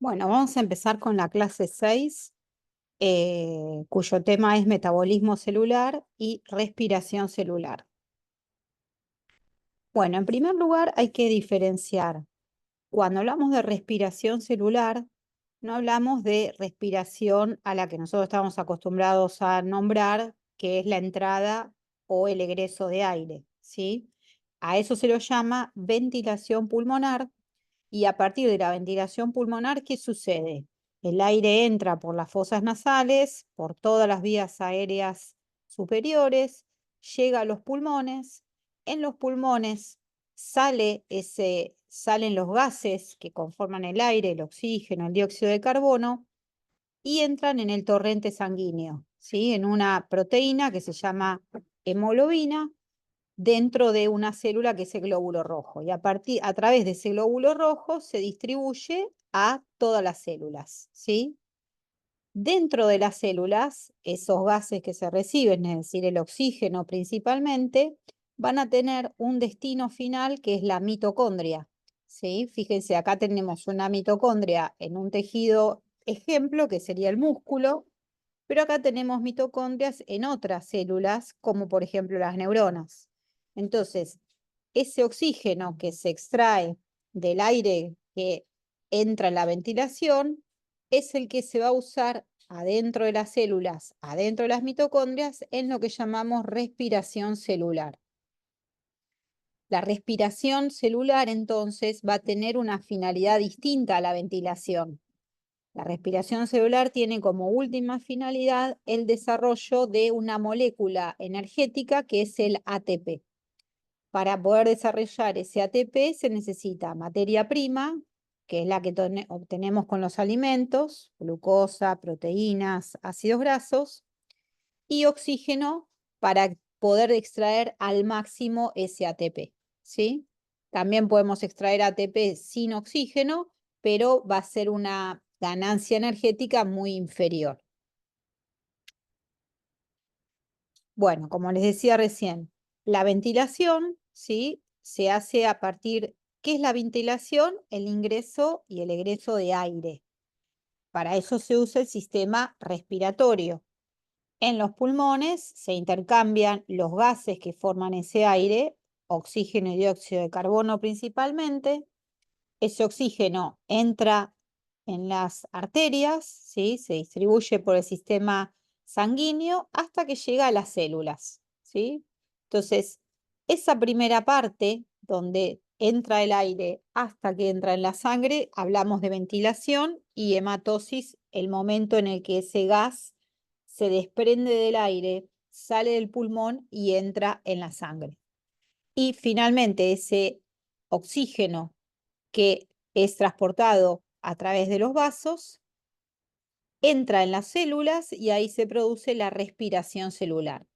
Bueno, vamos a empezar con la clase 6, cuyo tema es metabolismo celular y respiración celular. Bueno, en primer lugar hay que diferenciar. Cuando hablamos de respiración celular, no hablamos de respiración a la que nosotros estamos acostumbrados a nombrar, que es la entrada o el egreso de aire, ¿sí? A eso se lo llama ventilación pulmonar. Y a partir de la ventilación pulmonar, ¿qué sucede? El aire entra por las fosas nasales, por todas las vías aéreas superiores, llega a los pulmones. En los pulmones salen los gases que conforman el aire, el oxígeno, el dióxido de carbono, y entran en el torrente sanguíneo, ¿sí? En una proteína que se llama hemoglobina, dentro de una célula que es el glóbulo rojo. Y a través de ese glóbulo rojo se distribuye a todas las células, ¿sí? Dentro de las células, esos gases que se reciben, es decir, el oxígeno principalmente, van a tener un destino final que es la mitocondria, ¿sí? Fíjense, acá tenemos una mitocondria en un tejido ejemplo, que sería el músculo, pero acá tenemos mitocondrias en otras células, como por ejemplo las neuronas. Entonces, ese oxígeno que se extrae del aire que entra en la ventilación es el que se va a usar adentro de las células, adentro de las mitocondrias, en lo que llamamos respiración celular. La respiración celular entonces va a tener una finalidad distinta a la ventilación. La respiración celular tiene como última finalidad el desarrollo de una molécula energética que es el ATP. Para poder desarrollar ese ATP se necesita materia prima, que es la que obtenemos con los alimentos, glucosa, proteínas, ácidos grasos, y oxígeno para poder extraer al máximo ese ATP, ¿sí? También podemos extraer ATP sin oxígeno, pero va a ser una ganancia energética muy inferior. Bueno, como les decía recién, la ventilación, ¿sí? Se hace a partir, ¿qué es la ventilación? El ingreso y el egreso de aire. Para eso se usa el sistema respiratorio. En los pulmones se intercambian los gases que forman ese aire, oxígeno y dióxido de carbono principalmente. Ese oxígeno entra en las arterias, ¿sí? Se distribuye por el sistema sanguíneo hasta que llega a las células, ¿sí? Entonces, esa primera parte donde entra el aire hasta que entra en la sangre, hablamos de ventilación, y hematosis, el momento en el que ese gas se desprende del aire, sale del pulmón y entra en la sangre. Y finalmente ese oxígeno que es transportado a través de los vasos, entra en las células y ahí se produce la respiración celular.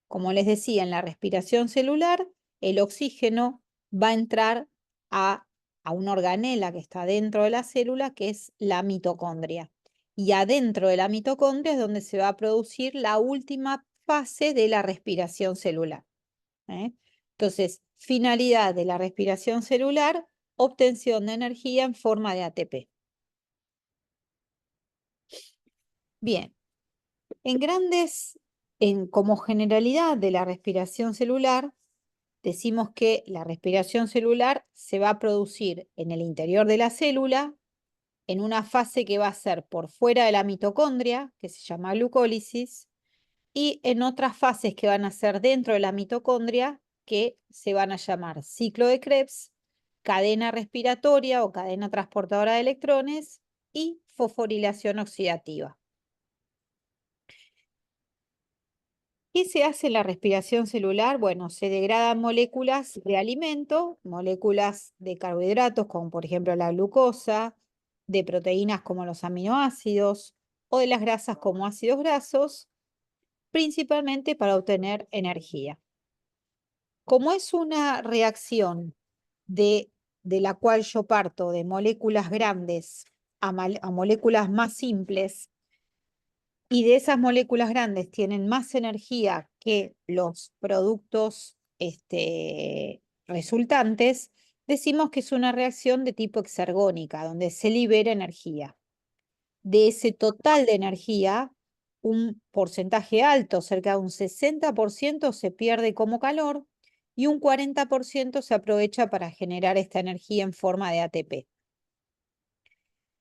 Como les decía, en la respiración celular, el oxígeno va a entrar a una organela que está dentro de la célula, que es la mitocondria. Y adentro de la mitocondria es donde se va a producir la última fase de la respiración celular, ¿eh? Entonces, finalidad de la respiración celular: obtención de energía en forma de ATP. Bien, como generalidad de la respiración celular, decimos que la respiración celular se va a producir en el interior de la célula, en una fase que va a ser por fuera de la mitocondria, que se llama glucólisis, y en otras fases que van a ser dentro de la mitocondria, que se van a llamar ciclo de Krebs, cadena respiratoria o cadena transportadora de electrones y fosforilación oxidativa. ¿Qué se hace en la respiración celular? Bueno, se degradan moléculas de alimento, moléculas de carbohidratos, como por ejemplo la glucosa, de proteínas como los aminoácidos, o de las grasas como ácidos grasos, principalmente para obtener energía. Como es una reacción de la cual yo parto de moléculas grandes a moléculas más simples, y de esas moléculas grandes tienen más energía que los productos resultantes, decimos que es una reacción de tipo exergónica, donde se libera energía. De ese total de energía, un porcentaje alto, cerca de un 60%, se pierde como calor y un 40% se aprovecha para generar esta energía en forma de ATP.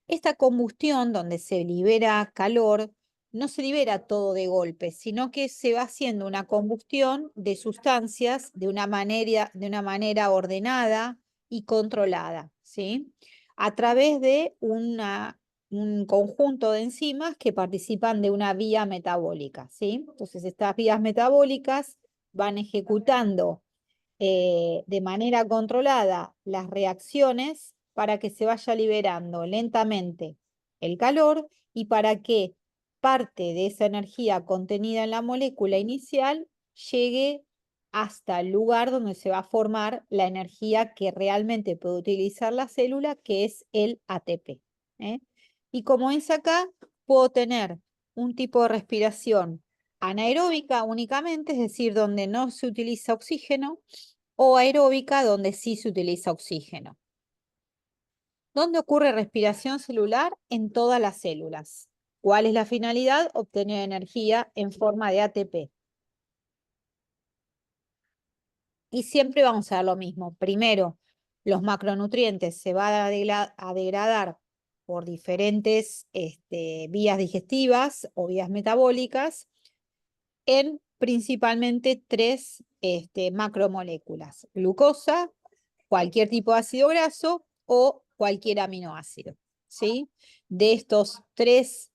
Esta combustión, donde se libera calor, no se libera todo de golpe, sino que se va haciendo una combustión de sustancias de una manera ordenada y controlada, ¿sí? A través de un conjunto de enzimas que participan de una vía metabólica, ¿sí? Entonces, estas vías metabólicas van ejecutando de manera controlada las reacciones para que se vaya liberando lentamente el calor y para que parte de esa energía contenida en la molécula inicial llegue hasta el lugar donde se va a formar la energía que realmente puede utilizar la célula, que es el ATP. ¿Eh? Y como es acá, puedo tener un tipo de respiración anaeróbica únicamente, es decir, donde no se utiliza oxígeno, o aeróbica, donde sí se utiliza oxígeno. ¿Dónde ocurre respiración celular? En todas las células. ¿Cuál es la finalidad? Obtener energía en forma de ATP. Y siempre vamos a ver lo mismo. Primero, los macronutrientes se van a degradar por diferentes vías digestivas o vías metabólicas en principalmente tres macromoléculas: glucosa, cualquier tipo de ácido graso o cualquier aminoácido, ¿sí? De estos tres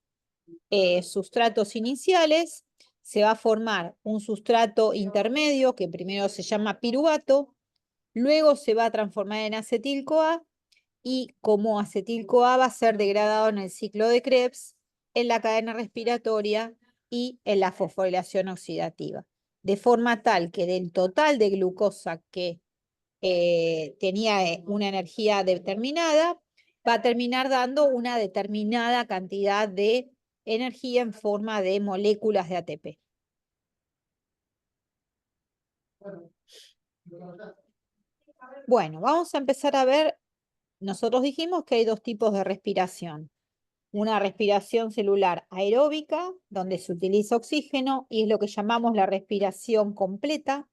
sustratos iniciales se va a formar un sustrato intermedio que primero se llama piruvato, luego se va a transformar en acetil-CoA y como acetil-CoA va a ser degradado en el ciclo de Krebs, en la cadena respiratoria y en la fosforilación oxidativa, de forma tal que del total de glucosa que tenía una energía determinada, va a terminar dando una determinada cantidad de energía en forma de moléculas de ATP. Bueno, vamos a empezar a ver, nosotros dijimos que hay dos tipos de respiración. Una respiración celular aeróbica, donde se utiliza oxígeno y es lo que llamamos la respiración completa,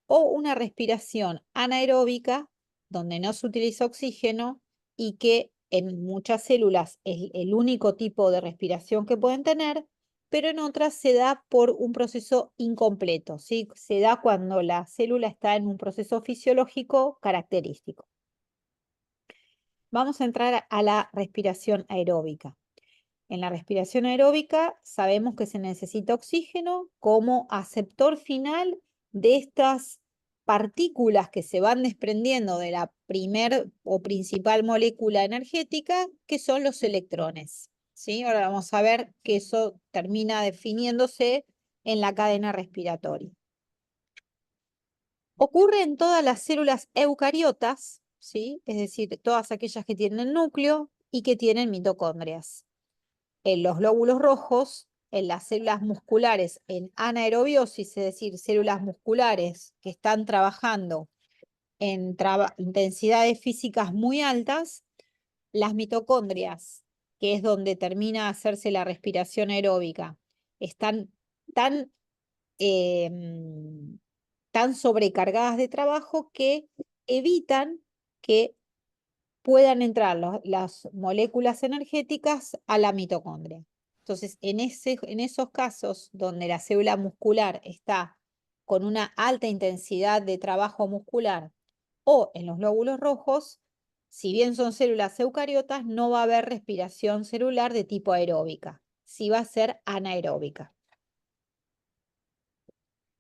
o una respiración anaeróbica, donde no se utiliza oxígeno y que en muchas células es el único tipo de respiración que pueden tener, pero en otras se da por un proceso incompleto, ¿sí? Se da cuando la célula está en un proceso fisiológico característico. Vamos a entrar a la respiración aeróbica. En la respiración aeróbica sabemos que se necesita oxígeno como aceptor final de estas partículas que se van desprendiendo de la primer o principal molécula energética, que son los electrones, ¿sí? Ahora vamos a ver que eso termina definiéndose en la cadena respiratoria. Ocurre en todas las células eucariotas, ¿sí? Es decir, todas aquellas que tienen núcleo y que tienen mitocondrias. En los glóbulos rojos, en las células musculares en anaerobiosis, es decir, células musculares que están trabajando en intensidades físicas muy altas, las mitocondrias, que es donde termina de hacerse la respiración aeróbica, están tan, tan sobrecargadas de trabajo que evitan que puedan entrar las moléculas energéticas a la mitocondria. Entonces, en esos casos donde la célula muscular está con una alta intensidad de trabajo muscular o en los glóbulos rojos, si bien son células eucariotas, no va a haber respiración celular de tipo aeróbica, sí va a ser anaeróbica.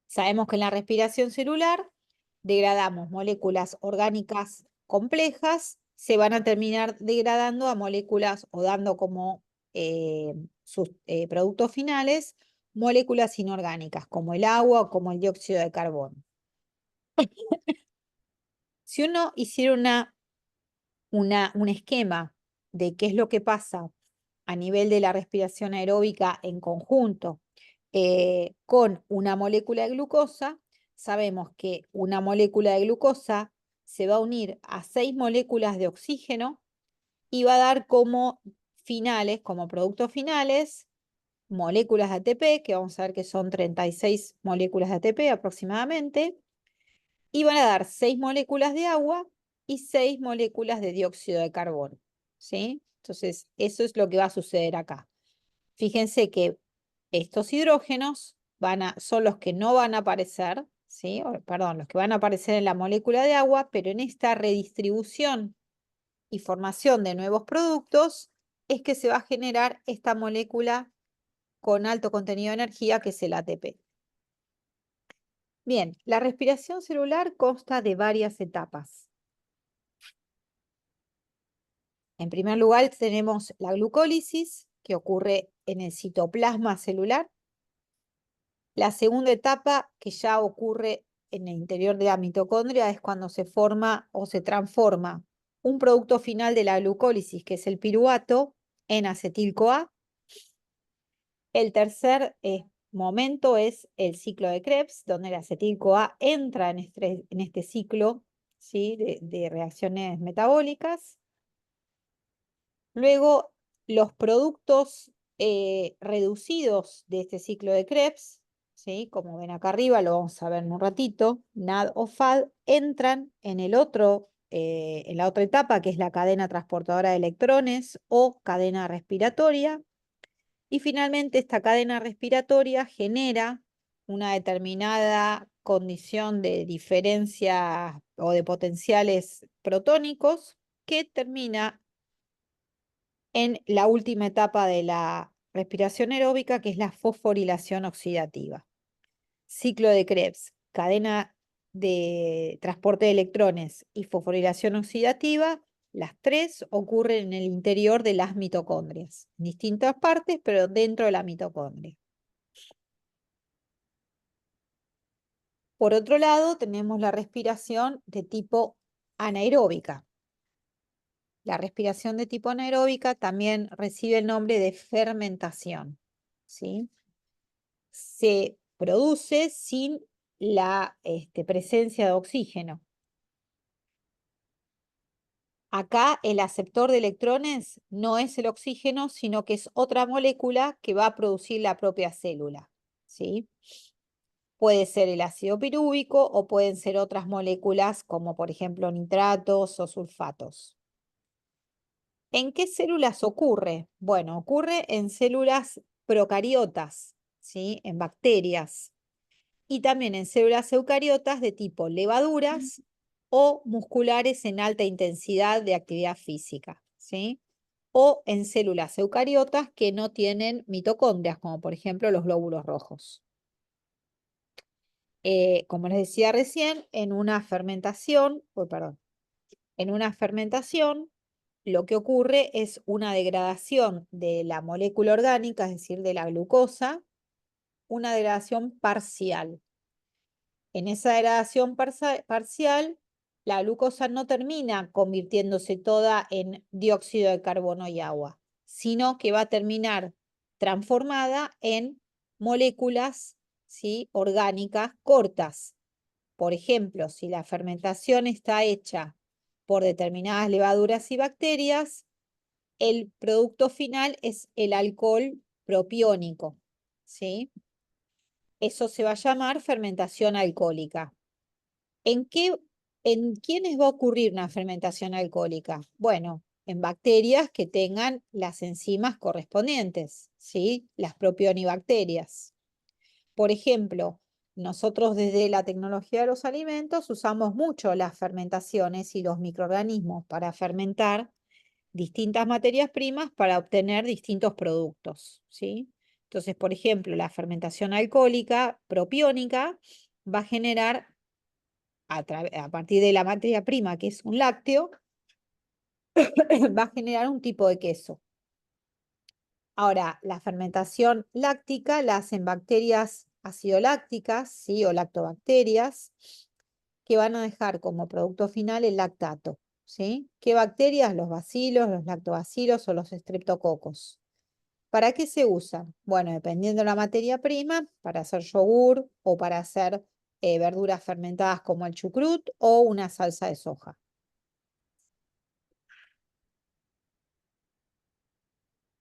Sabemos que en la respiración celular degradamos moléculas orgánicas complejas, se van a terminar degradando a moléculas o dando como sus productos finales moléculas inorgánicas, como el agua o como el dióxido de carbono. Si uno hiciera un esquema de qué es lo que pasa a nivel de la respiración aeróbica en conjunto con una molécula de glucosa, sabemos que una molécula de glucosa se va a unir a 6 moléculas de oxígeno y va a dar como finales, como productos finales, moléculas de ATP, que vamos a ver que son 36 moléculas de ATP aproximadamente, y van a dar 6 moléculas de agua y 6 moléculas de dióxido de carbono, ¿sí? Entonces, eso es lo que va a suceder acá. Fíjense que estos hidrógenos son los que no van a aparecer, ¿sí? Perdón, los que van a aparecer en la molécula de agua, pero en esta redistribución y formación de nuevos productos es que se va a generar esta molécula con alto contenido de energía, que es el ATP. Bien, la respiración celular consta de varias etapas. En primer lugar, tenemos la glucólisis, que ocurre en el citoplasma celular. La segunda etapa, que ya ocurre en el interior de la mitocondria, es cuando se forma o se transforma un producto final de la glucólisis, que es el piruvato, en acetil-CoA. El tercer momento es el ciclo de Krebs, donde el acetil-CoA entra en este ciclo, ¿sí? de reacciones metabólicas. Luego, los productos reducidos de este ciclo de Krebs, ¿sí? Como ven acá arriba, lo vamos a ver en un ratito, NAD o FAD, entran en la otra etapa, que es la cadena transportadora de electrones o cadena respiratoria. Y finalmente, esta cadena respiratoria genera una determinada condición de diferencia o de potenciales protónicos que termina en la última etapa de la respiración aeróbica, que es la fosforilación oxidativa. Ciclo de Krebs, cadena de transporte de electrones y fosforilación oxidativa, las tres ocurren en el interior de las mitocondrias, en distintas partes, pero dentro de la mitocondria. Por otro lado, tenemos la respiración de tipo anaeróbica. La respiración de tipo anaeróbica también recibe el nombre de fermentación, ¿sí? Se produce sin la presencia de oxígeno. Acá el aceptor de electrones no es el oxígeno, sino que es otra molécula que va a producir la propia célula, ¿sí? Puede ser el ácido pirúvico o pueden ser otras moléculas como por ejemplo nitratos o sulfatos. ¿En qué células ocurre? Bueno, ocurre en células procariotas, ¿sí? En bacterias. Y también en células eucariotas de tipo levaduras o musculares en alta intensidad de actividad física, ¿sí? O en células eucariotas que no tienen mitocondrias, como por ejemplo los glóbulos rojos. Como les decía recién, en una fermentación, lo que ocurre es una degradación de la molécula orgánica, es decir, de la glucosa, una degradación parcial. En esa degradación parcial, la glucosa no termina convirtiéndose toda en dióxido de carbono y agua, sino que va a terminar transformada en moléculas, ¿sí? orgánicas cortas. Por ejemplo, si la fermentación está hecha por determinadas levaduras y bacterias, el producto final es el alcohol propiónico, ¿sí? Eso se va a llamar fermentación alcohólica. ¿En quiénes va a ocurrir una fermentación alcohólica? Bueno, en bacterias que tengan las enzimas correspondientes, ¿sí? Las propionibacterias. Por ejemplo, nosotros desde la tecnología de los alimentos usamos mucho las fermentaciones y los microorganismos para fermentar distintas materias primas para obtener distintos productos, ¿sí? Entonces, por ejemplo, la fermentación alcohólica propiónica va a generar a partir de la materia prima, que es un lácteo, va a generar un tipo de queso. Ahora, la fermentación láctica la hacen bacterias acidolácticas, ¿sí? o lactobacterias, que van a dejar como producto final el lactato, ¿sí? ¿Qué bacterias? Los bacilos, los lactobacilos o los estreptococos. ¿Para qué se usan? Bueno, dependiendo de la materia prima, para hacer yogur o para hacer verduras fermentadas como el chucrut o una salsa de soja.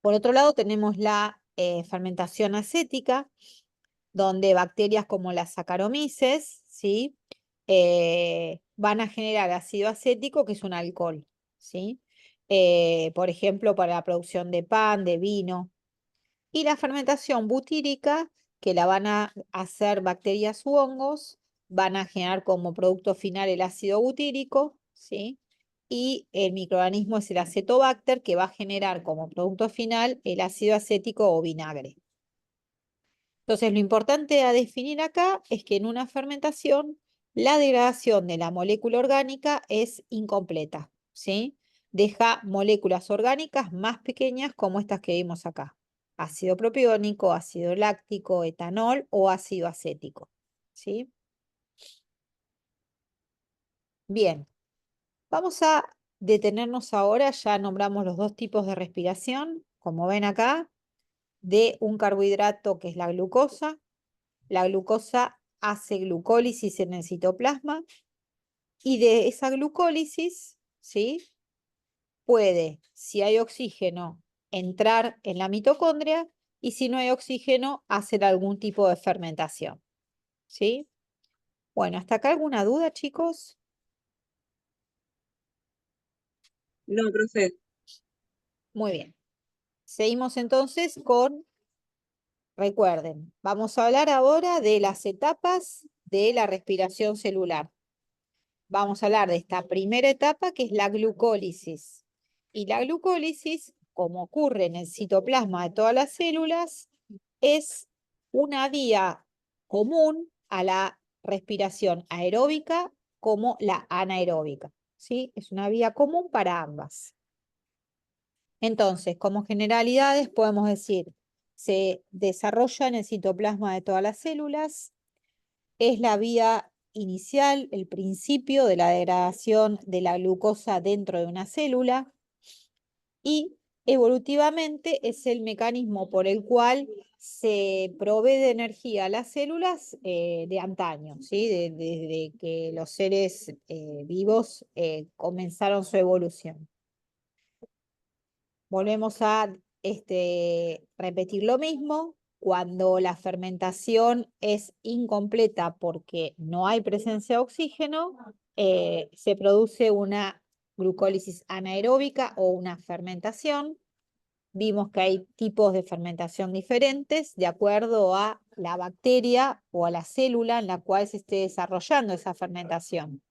Por otro lado, tenemos la fermentación acética, donde bacterias como las Saccharomyces, ¿sí? Van a generar ácido acético, que es un alcohol, ¿sí? Por ejemplo, para la producción de pan, de vino. Y la fermentación butírica, que la van a hacer bacterias u hongos, van a generar como producto final el ácido butírico, ¿sí? Y el microorganismo es el acetobacter, que va a generar como producto final el ácido acético o vinagre. Entonces, lo importante a definir acá es que en una fermentación la degradación de la molécula orgánica es incompleta, ¿sí? Deja moléculas orgánicas más pequeñas como estas que vimos acá: ácido propiónico, ácido láctico, etanol o ácido acético, ¿sí? Bien, vamos a detenernos ahora, ya nombramos los dos tipos de respiración, como ven acá, de un carbohidrato que es la glucosa. La glucosa hace glucólisis en el citoplasma y de esa glucólisis, ¿sí? Puede, si hay oxígeno, entrar en la mitocondria y si no hay oxígeno, hacer algún tipo de fermentación, ¿sí? Bueno, ¿hasta acá alguna duda, chicos? No, profe. Muy bien. Seguimos entonces con, recuerden, vamos a hablar ahora de las etapas de la respiración celular. Vamos a hablar de esta primera etapa, que es la glucólisis. Y la glucólisis, como ocurre en el citoplasma de todas las células, es una vía común a la respiración aeróbica como la anaeróbica, ¿sí? Es una vía común para ambas. Entonces, como generalidades, podemos decir, se desarrolla en el citoplasma de todas las células, es la vía inicial, el principio de la degradación de la glucosa dentro de una célula y evolutivamente es el mecanismo por el cual se provee de energía a las células de antaño, ¿sí? Desde que los seres vivos comenzaron su evolución. Volvemos a repetir lo mismo. Cuando la fermentación es incompleta porque no hay presencia de oxígeno, se produce una glucólisis anaeróbica o una fermentación. Vimos que hay tipos de fermentación diferentes de acuerdo a la bacteria o a la célula en la cual se esté desarrollando esa fermentación.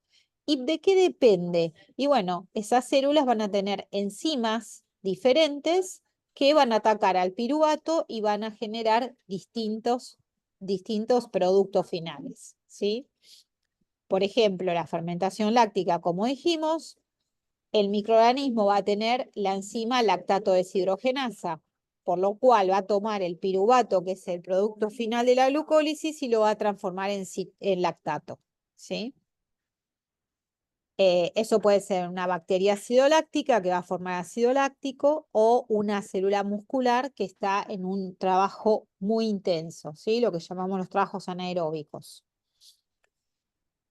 ¿Y de qué depende? Y bueno, esas células van a tener enzimas diferentes que van a atacar al piruvato y van a generar distintos productos finales, ¿sí? Por ejemplo, la fermentación láctica, como dijimos, el microorganismo va a tener la enzima lactato deshidrogenasa, por lo cual va a tomar el piruvato, que es el producto final de la glucólisis, y lo va a transformar en lactato, ¿sí? Eso puede ser una bacteria acidoláctica que va a formar ácido láctico o una célula muscular que está en un trabajo muy intenso, ¿sí? Lo que llamamos los trabajos anaeróbicos.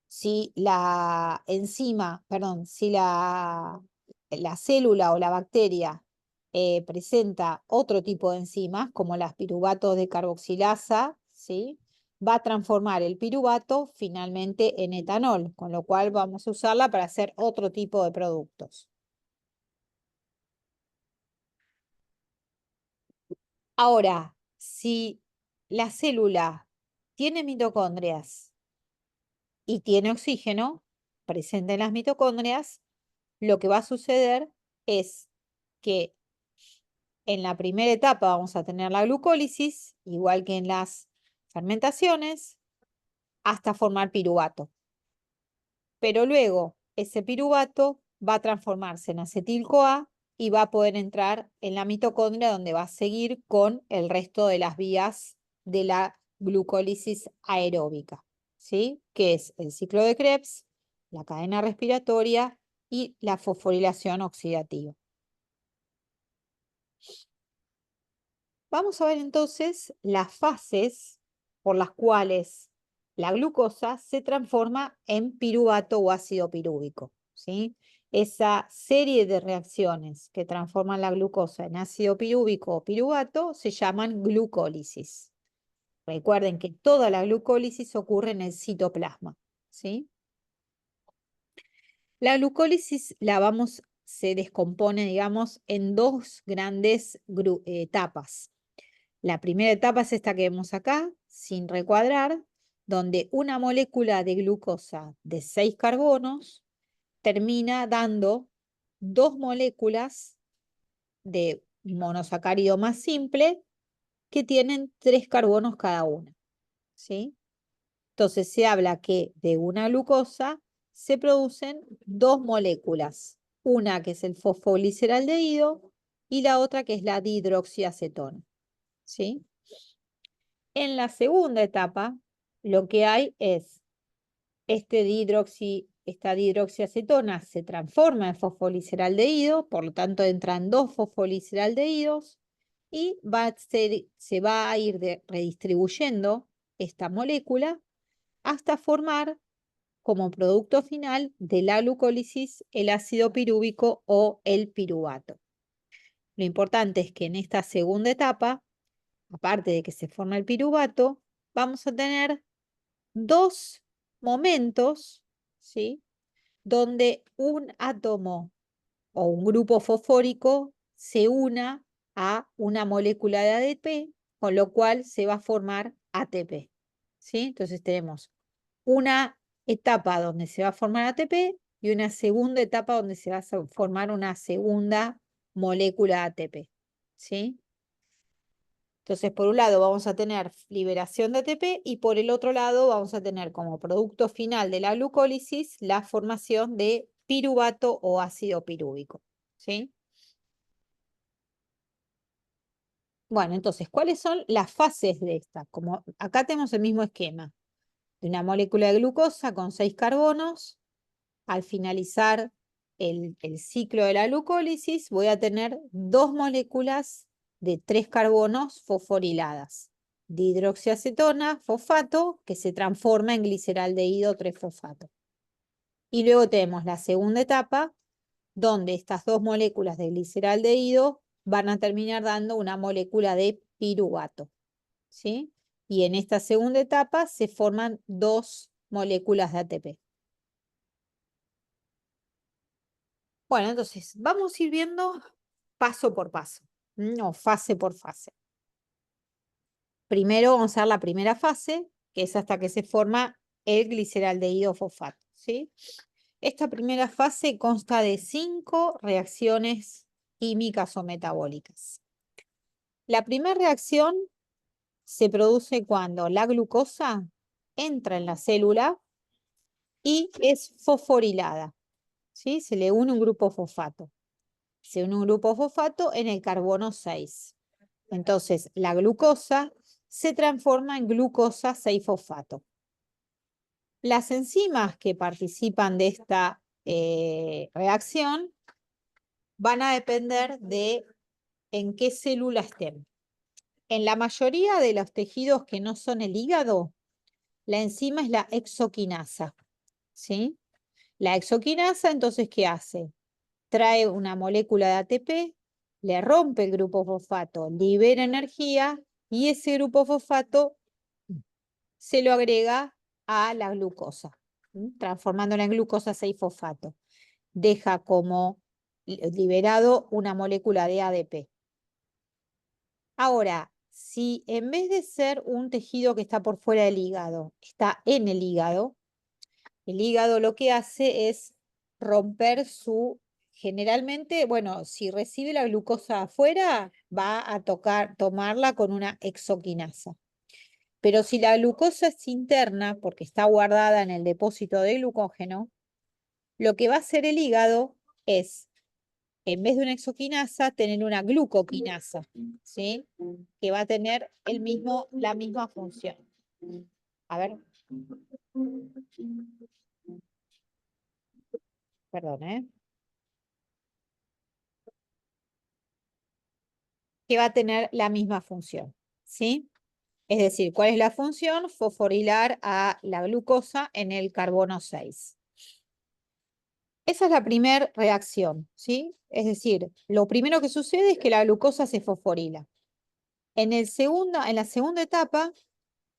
Si la enzima, perdón, si la célula o la bacteria presenta otro tipo de enzimas, como las piruvatos de carboxilasa, ¿sí? Va a transformar el piruvato finalmente en etanol, con lo cual vamos a usarla para hacer otro tipo de productos. Ahora, si la célula tiene mitocondrias y tiene oxígeno presente en las mitocondrias, lo que va a suceder es que en la primera etapa vamos a tener la glucólisis, igual que en las fermentaciones, hasta formar piruvato. Pero luego ese piruvato va a transformarse en acetil-CoA y va a poder entrar en la mitocondria, donde va a seguir con el resto de las vías de la glucólisis aeróbica, ¿sí? Que es el ciclo de Krebs, la cadena respiratoria y la fosforilación oxidativa. Vamos a ver entonces las fases por las cuales la glucosa se transforma en piruvato o ácido pirúvico, ¿sí? Esa serie de reacciones que transforman la glucosa en ácido pirúvico o piruvato se llaman glucólisis. Recuerden que toda la glucólisis ocurre en el citoplasma, ¿sí? La glucólisis se descompone, digamos, en dos grandes etapas. La primera etapa es esta que vemos acá, sin recuadrar, donde una molécula de glucosa de 6 carbonos termina dando dos moléculas de monosacárido más simple que tienen 3 carbonos cada una, ¿sí? Entonces se habla que de una glucosa se producen dos moléculas, una que es el fosfogliceraldehído y la otra que es la dihidroxiacetona, ¿sí? En la segunda etapa, lo que hay es esta dihidroxiacetona se transforma en fosfogliceraldehído, por lo tanto entran dos fosfogliceraldehídos y se va a ir redistribuyendo esta molécula hasta formar como producto final de la glucólisis el ácido pirúvico o el piruvato. Lo importante es que en esta segunda etapa, aparte de que se forma el piruvato, vamos a tener dos momentos, ¿sí? Donde un átomo o un grupo fosfórico se una a una molécula de ADP, con lo cual se va a formar ATP, ¿sí? Entonces tenemos una etapa donde se va a formar ATP y una segunda etapa donde se va a formar una segunda molécula de ATP, ¿sí? Entonces, por un lado vamos a tener liberación de ATP y por el otro lado vamos a tener como producto final de la glucólisis la formación de piruvato o ácido pirúvico, ¿sí? Bueno, entonces, ¿cuáles son las fases de esta? Como acá tenemos el mismo esquema de una molécula de glucosa con 6 carbonos. Al finalizar el ciclo de la glucólisis, voy a tener dos moléculas de 3 carbonos fosforiladas. Dihidroxiacetona, fosfato, que se transforma en gliceraldehído 3-fosfato. Y luego tenemos la segunda etapa, donde estas dos moléculas de gliceraldehído van a terminar dando una molécula de piruvato, ¿sí? Y en esta segunda etapa se forman dos moléculas de ATP. Bueno, entonces vamos a ir viendo paso por paso, o fase por fase. Primero vamos a ver la primera fase, que es hasta que se forma el gliceraldehído fosfato, ¿sí? Esta primera fase consta de 5 reacciones químicas o metabólicas. La primera reacción se produce cuando la glucosa entra en la célula y es fosforilada, ¿sí? Se le une un grupo fosfato. Se une un grupo fosfato en el carbono 6. Entonces, la glucosa se transforma en glucosa 6-fosfato. Las enzimas que participan de esta reacción van a depender de en qué célula estén. En la mayoría de los tejidos que no son el hígado, la enzima es la exoquinasa, ¿sí? La exoquinasa, entonces, ¿qué hace? Trae una molécula de ATP, le rompe el grupo fosfato, libera energía y ese grupo fosfato se lo agrega a la glucosa, transformándola en glucosa 6-fosfato. Deja como liberado una molécula de ADP. Ahora, si en vez de ser un tejido que está por fuera del hígado, está en el hígado lo que hace es romper generalmente, bueno, si recibe la glucosa afuera, va a tomarla con una exoquinasa. Pero si la glucosa es interna, porque está guardada en el depósito de glucógeno, lo que va a hacer el hígado es, en vez de una exoquinasa, tener una glucoquinasa, ¿sí? Que va a tener la misma función. A ver. Perdón, ¿eh? Que va a tener la misma función, ¿sí? Es decir, ¿cuál es la función? Fosforilar a la glucosa en el carbono 6. Esa es la primera reacción, ¿sí? Es decir, lo primero que sucede es que la glucosa se fosforila. En la segunda etapa,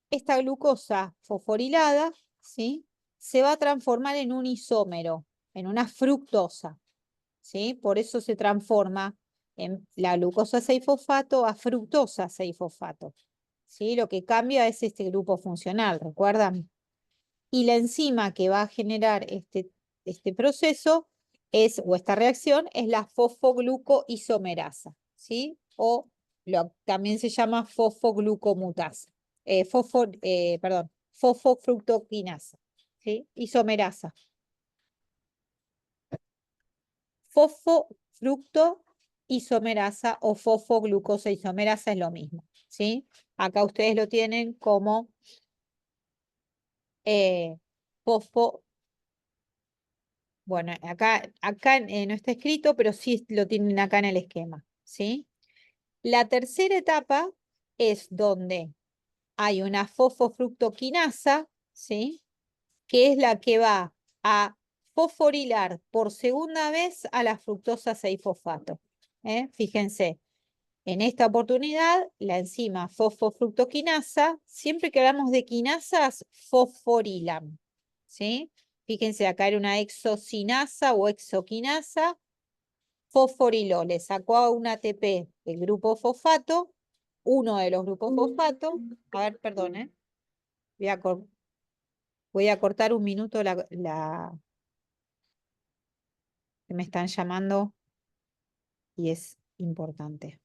esta glucosa fosforilada, ¿sí? Se va a transformar en un isómero, en una fructosa, ¿sí? Por eso se transforma en la glucosa 6-fosfato a fructosa 6-fosfato, ¿sí? Lo que cambia es este grupo funcional, ¿recuerdan? Y la enzima que va a generar este proceso o esta reacción es la fosfoglucoisomerasa, ¿sí? O también se llama fosfoglucomutasa, fosfofructoquinasa, ¿sí? Isomerasa. Fosfofructoisomerasa o fosfoglucosa isomerasa es lo mismo, ¿sí? Acá ustedes lo tienen como fosfo. Bueno, acá no está escrito, pero sí lo tienen acá en el esquema, ¿sí? La tercera etapa es donde hay una fosfofructoquinasa, ¿sí? Que es la que va a fosforilar por segunda vez a la fructosa 6-fosfato. Fíjense, en esta oportunidad, la enzima fosfofructoquinasa, siempre que hablamos de quinasas, fosforilan, ¿sí? Fíjense, acá era una exocinasa o exoquinasa, fosforiló, le sacó a un ATP el grupo fosfato, uno de los grupos fosfato. A ver, perdón, voy a cortar un minuto que me están llamando y es importante.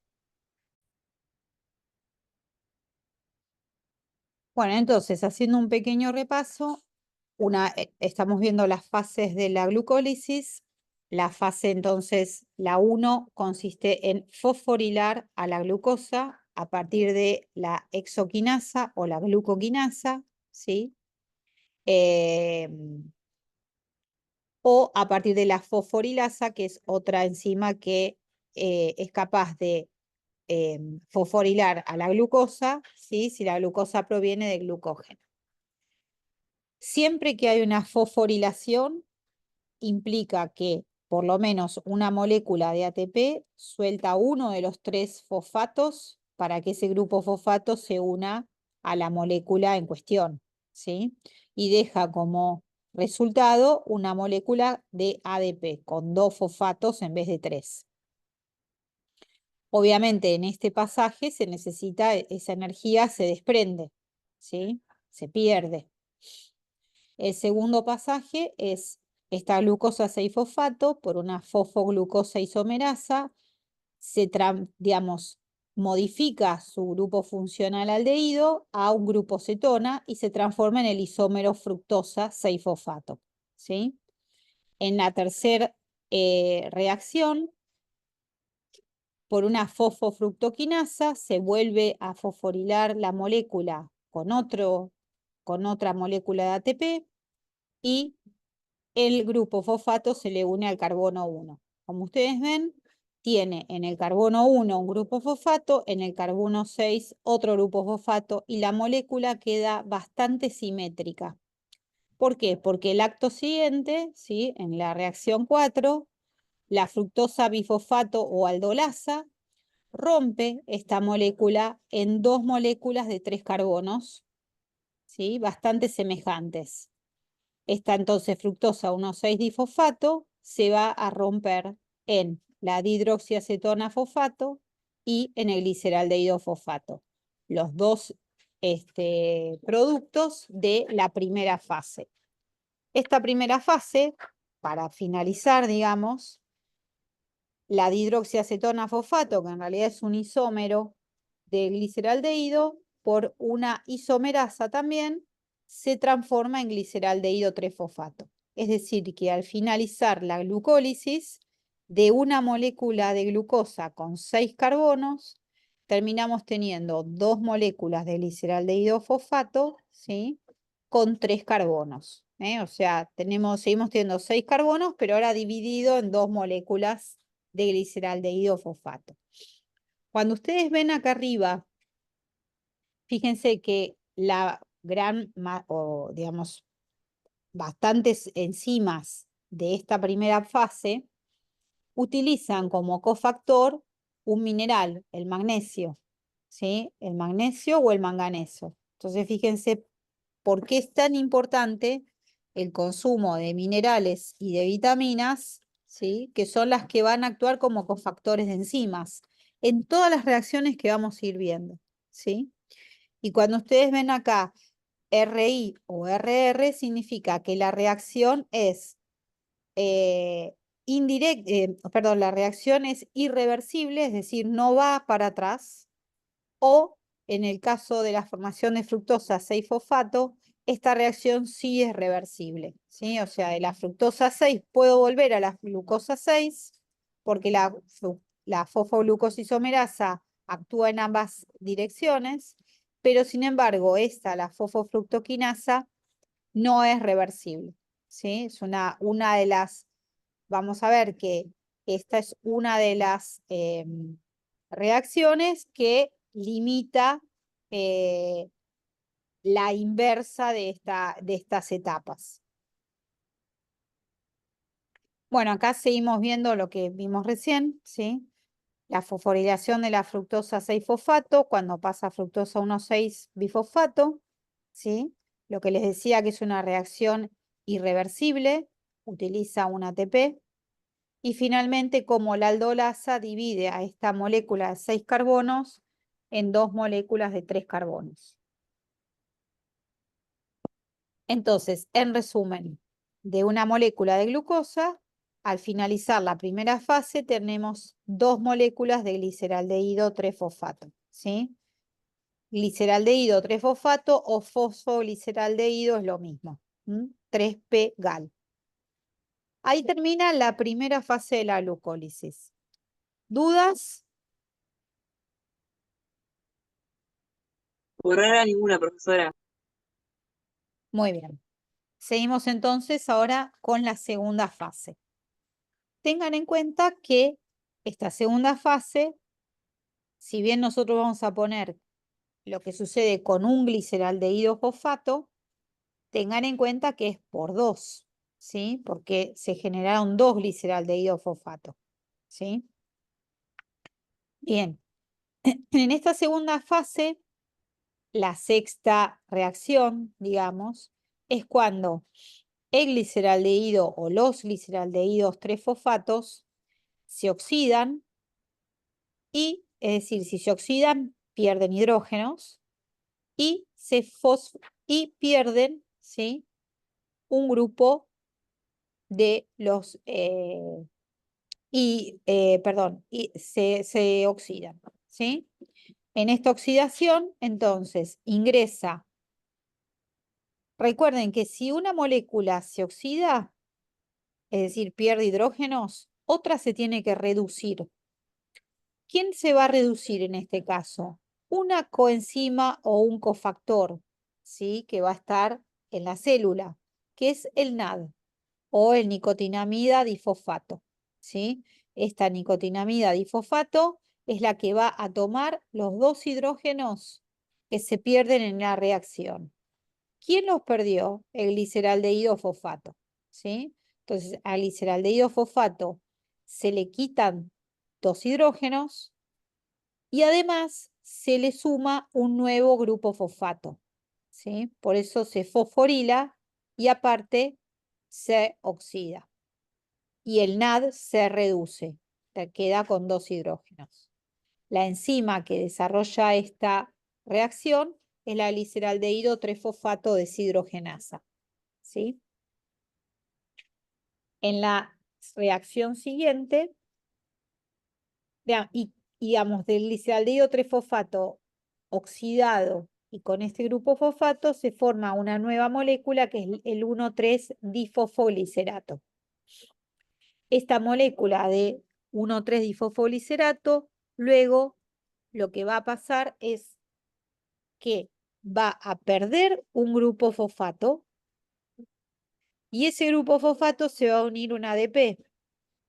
Bueno, entonces, haciendo un pequeño repaso, estamos viendo las fases de la glucólisis. La fase, entonces, la 1 consiste en fosforilar a la glucosa a partir de la exoquinasa o la glucoquinasa, ¿sí? O a partir de la fosforilasa, que es otra enzima que es capaz de fosforilar a la glucosa, ¿sí? Si la glucosa proviene de glucógeno. Siempre que hay una fosforilación, implica que por lo menos una molécula de ATP suelta uno de los 3 fosfatos para que ese grupo fosfato se una a la molécula en cuestión, ¿sí? Y deja como resultado una molécula de ADP con 2 fosfatos en vez de 3. Obviamente en este pasaje se necesita, esa energía se desprende, ¿sí? Se pierde. El segundo pasaje es esta glucosa 6-fosfato por una fosfoglucosa isomerasa, digamos, modifica su grupo funcional aldehído a un grupo cetona y se transforma en el isómero fructosa 6-fosfato, ¿sí? En la tercera reacción, por una fosfofructoquinasa, se vuelve a fosforilar la molécula con otra molécula de ATP y el grupo fosfato se le une al carbono 1. Como ustedes ven, tiene en el carbono 1 un grupo fosfato, en el carbono 6 otro grupo fosfato y la molécula queda bastante simétrica. ¿Por qué? Porque el acto siguiente, ¿sí? En la reacción 4, la fructosa bifosfato o aldolasa rompe esta molécula en 2 moléculas de 3 carbonos, ¿sí? Bastante semejantes. Esta entonces fructosa 1,6-difosfato se va a romper en la dihidroxiacetona fosfato y en el gliceraldehído fosfato, los dos productos de la primera fase. Esta primera fase, para finalizar, digamos, la dihidroxiacetona fosfato, que en realidad es un isómero de gliceraldehído, por una isomerasa también, se transforma en gliceraldehído 3-fosfato. Es decir, que al finalizar la glucólisis de una molécula de glucosa con 6 carbonos, terminamos teniendo 2 moléculas de gliceraldehído fosfato, ¿sí? Con 3 carbonos. O sea, seguimos teniendo 6 carbonos, pero ahora dividido en 2 moléculas de gliceraldehído fosfato. Cuando ustedes ven acá arriba fíjense que la o digamos, bastantes enzimas de esta primera fase utilizan como cofactor un mineral, el magnesio, ¿sí? El magnesio o el manganeso. Entonces, fíjense por qué es tan importante el consumo de minerales y de vitaminas, ¿sí? Que son las que van a actuar como cofactores de enzimas en todas las reacciones que vamos a ir viendo, ¿sí? Y cuando ustedes ven acá RI o RR, significa que la reacción es perdón, la reacción es irreversible, es decir, no va para atrás, o en el caso de la formación de fructosa 6-fosfato, esta reacción sí es reversible, ¿sí? O sea, de la fructosa 6 puedo volver a la glucosa 6 porque la fosfoglucosisomerasa actúa en ambas direcciones, pero sin embargo, la fosfofructoquinasa, no es reversible, ¿sí? Es una de las, vamos a ver que esta es una de las reacciones que limita la inversa de estas etapas. Bueno, acá seguimos viendo lo que vimos recién, ¿sí? La fosforilación de la fructosa 6-fosfato cuando pasa a fructosa 1,6-bifosfato, ¿sí? Lo que les decía que es una reacción irreversible, utiliza un ATP. Y finalmente, como la aldolasa divide a esta molécula de 6 carbonos en 2 moléculas de 3 carbonos. Entonces, en resumen, de una molécula de glucosa, al finalizar la primera fase, tenemos 2 moléculas de gliceraldehído 3-fosfato, ¿sí? Gliceraldehído 3-fosfato o fosfogliceraldehído es lo mismo, 3-P-gal. Ahí termina la primera fase de la glucólisis. ¿Dudas? Por ahora ninguna, profesora. Muy bien. Seguimos entonces ahora con la segunda fase. Tengan en cuenta que esta segunda fase, si bien nosotros vamos a poner lo que sucede con un gliceraldehído fosfato, tengan en cuenta que es por 2, ¿sí? Porque se generaron 2 gliceraldehídos fosfato, ¿sí? Bien, en esta segunda fase, la sexta reacción, digamos, es cuando el gliceraldehído o los gliceraldehídos 3-fosfatos se oxidan y, es decir, si se oxidan, pierden hidrógenos y, y pierden, ¿sí? Un grupo de los, perdón, y se oxidan, ¿sí? En esta oxidación, entonces, ingresa. Recuerden que si una molécula se oxida, es decir, pierde hidrógenos, otra se tiene que reducir. ¿Quién se va a reducir en este caso? Una coenzima o un cofactor, ¿sí? Que va a estar en la célula, que es el NAD o el nicotinamida difosfato, ¿sí? Esta nicotinamida difosfato es la que va a tomar los 2 hidrógenos que se pierden en la reacción. ¿Quién los perdió? El gliceraldehído fosfato, ¿sí? Entonces, al gliceraldehído fosfato se le quitan 2 hidrógenos y además se le suma un nuevo grupo fosfato, ¿sí? Por eso se fosforila y aparte se oxida. Y el NAD se reduce, te queda con 2 hidrógenos. La enzima que desarrolla esta reacción es la gliceraldehído 3-fosfato deshidrogenasa, ¿sí? En la reacción siguiente, y digamos, del gliceraldehído 3-fosfato oxidado y con este grupo fosfato se forma una nueva molécula que es el 1,3-difosfoglicerato. Esta molécula de 1,3-difosfoglicerato, luego lo que va a pasar es que va a perder un grupo fosfato y ese grupo fosfato se va a unir un ADP,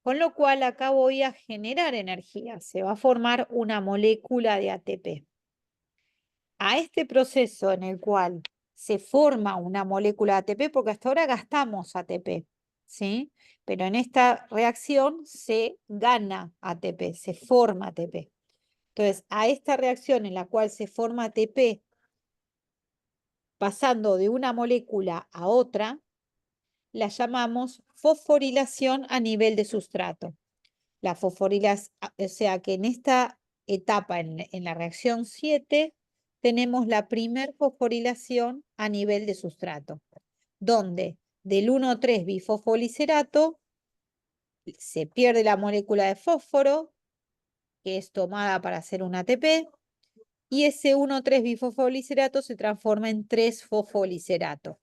con lo cual acá voy a generar energía, se va a formar una molécula de ATP. a este proceso en el cual se forma una molécula ATP, porque hasta ahora gastamos ATP, ¿sí? Pero en esta reacción se gana ATP, se forma ATP. Entonces, a esta reacción en la cual se forma ATP pasando de una molécula a otra, la llamamos fosforilación a nivel de sustrato. La fosforilación, o sea que en esta etapa, en la reacción 7, tenemos la primer fosforilación a nivel de sustrato, donde del 1,3-bifosfoliserato se pierde la molécula de fósforo, que es tomada para hacer un ATP, y ese 1,3-bifosfoliserato se transforma en 3-fosfoliserato.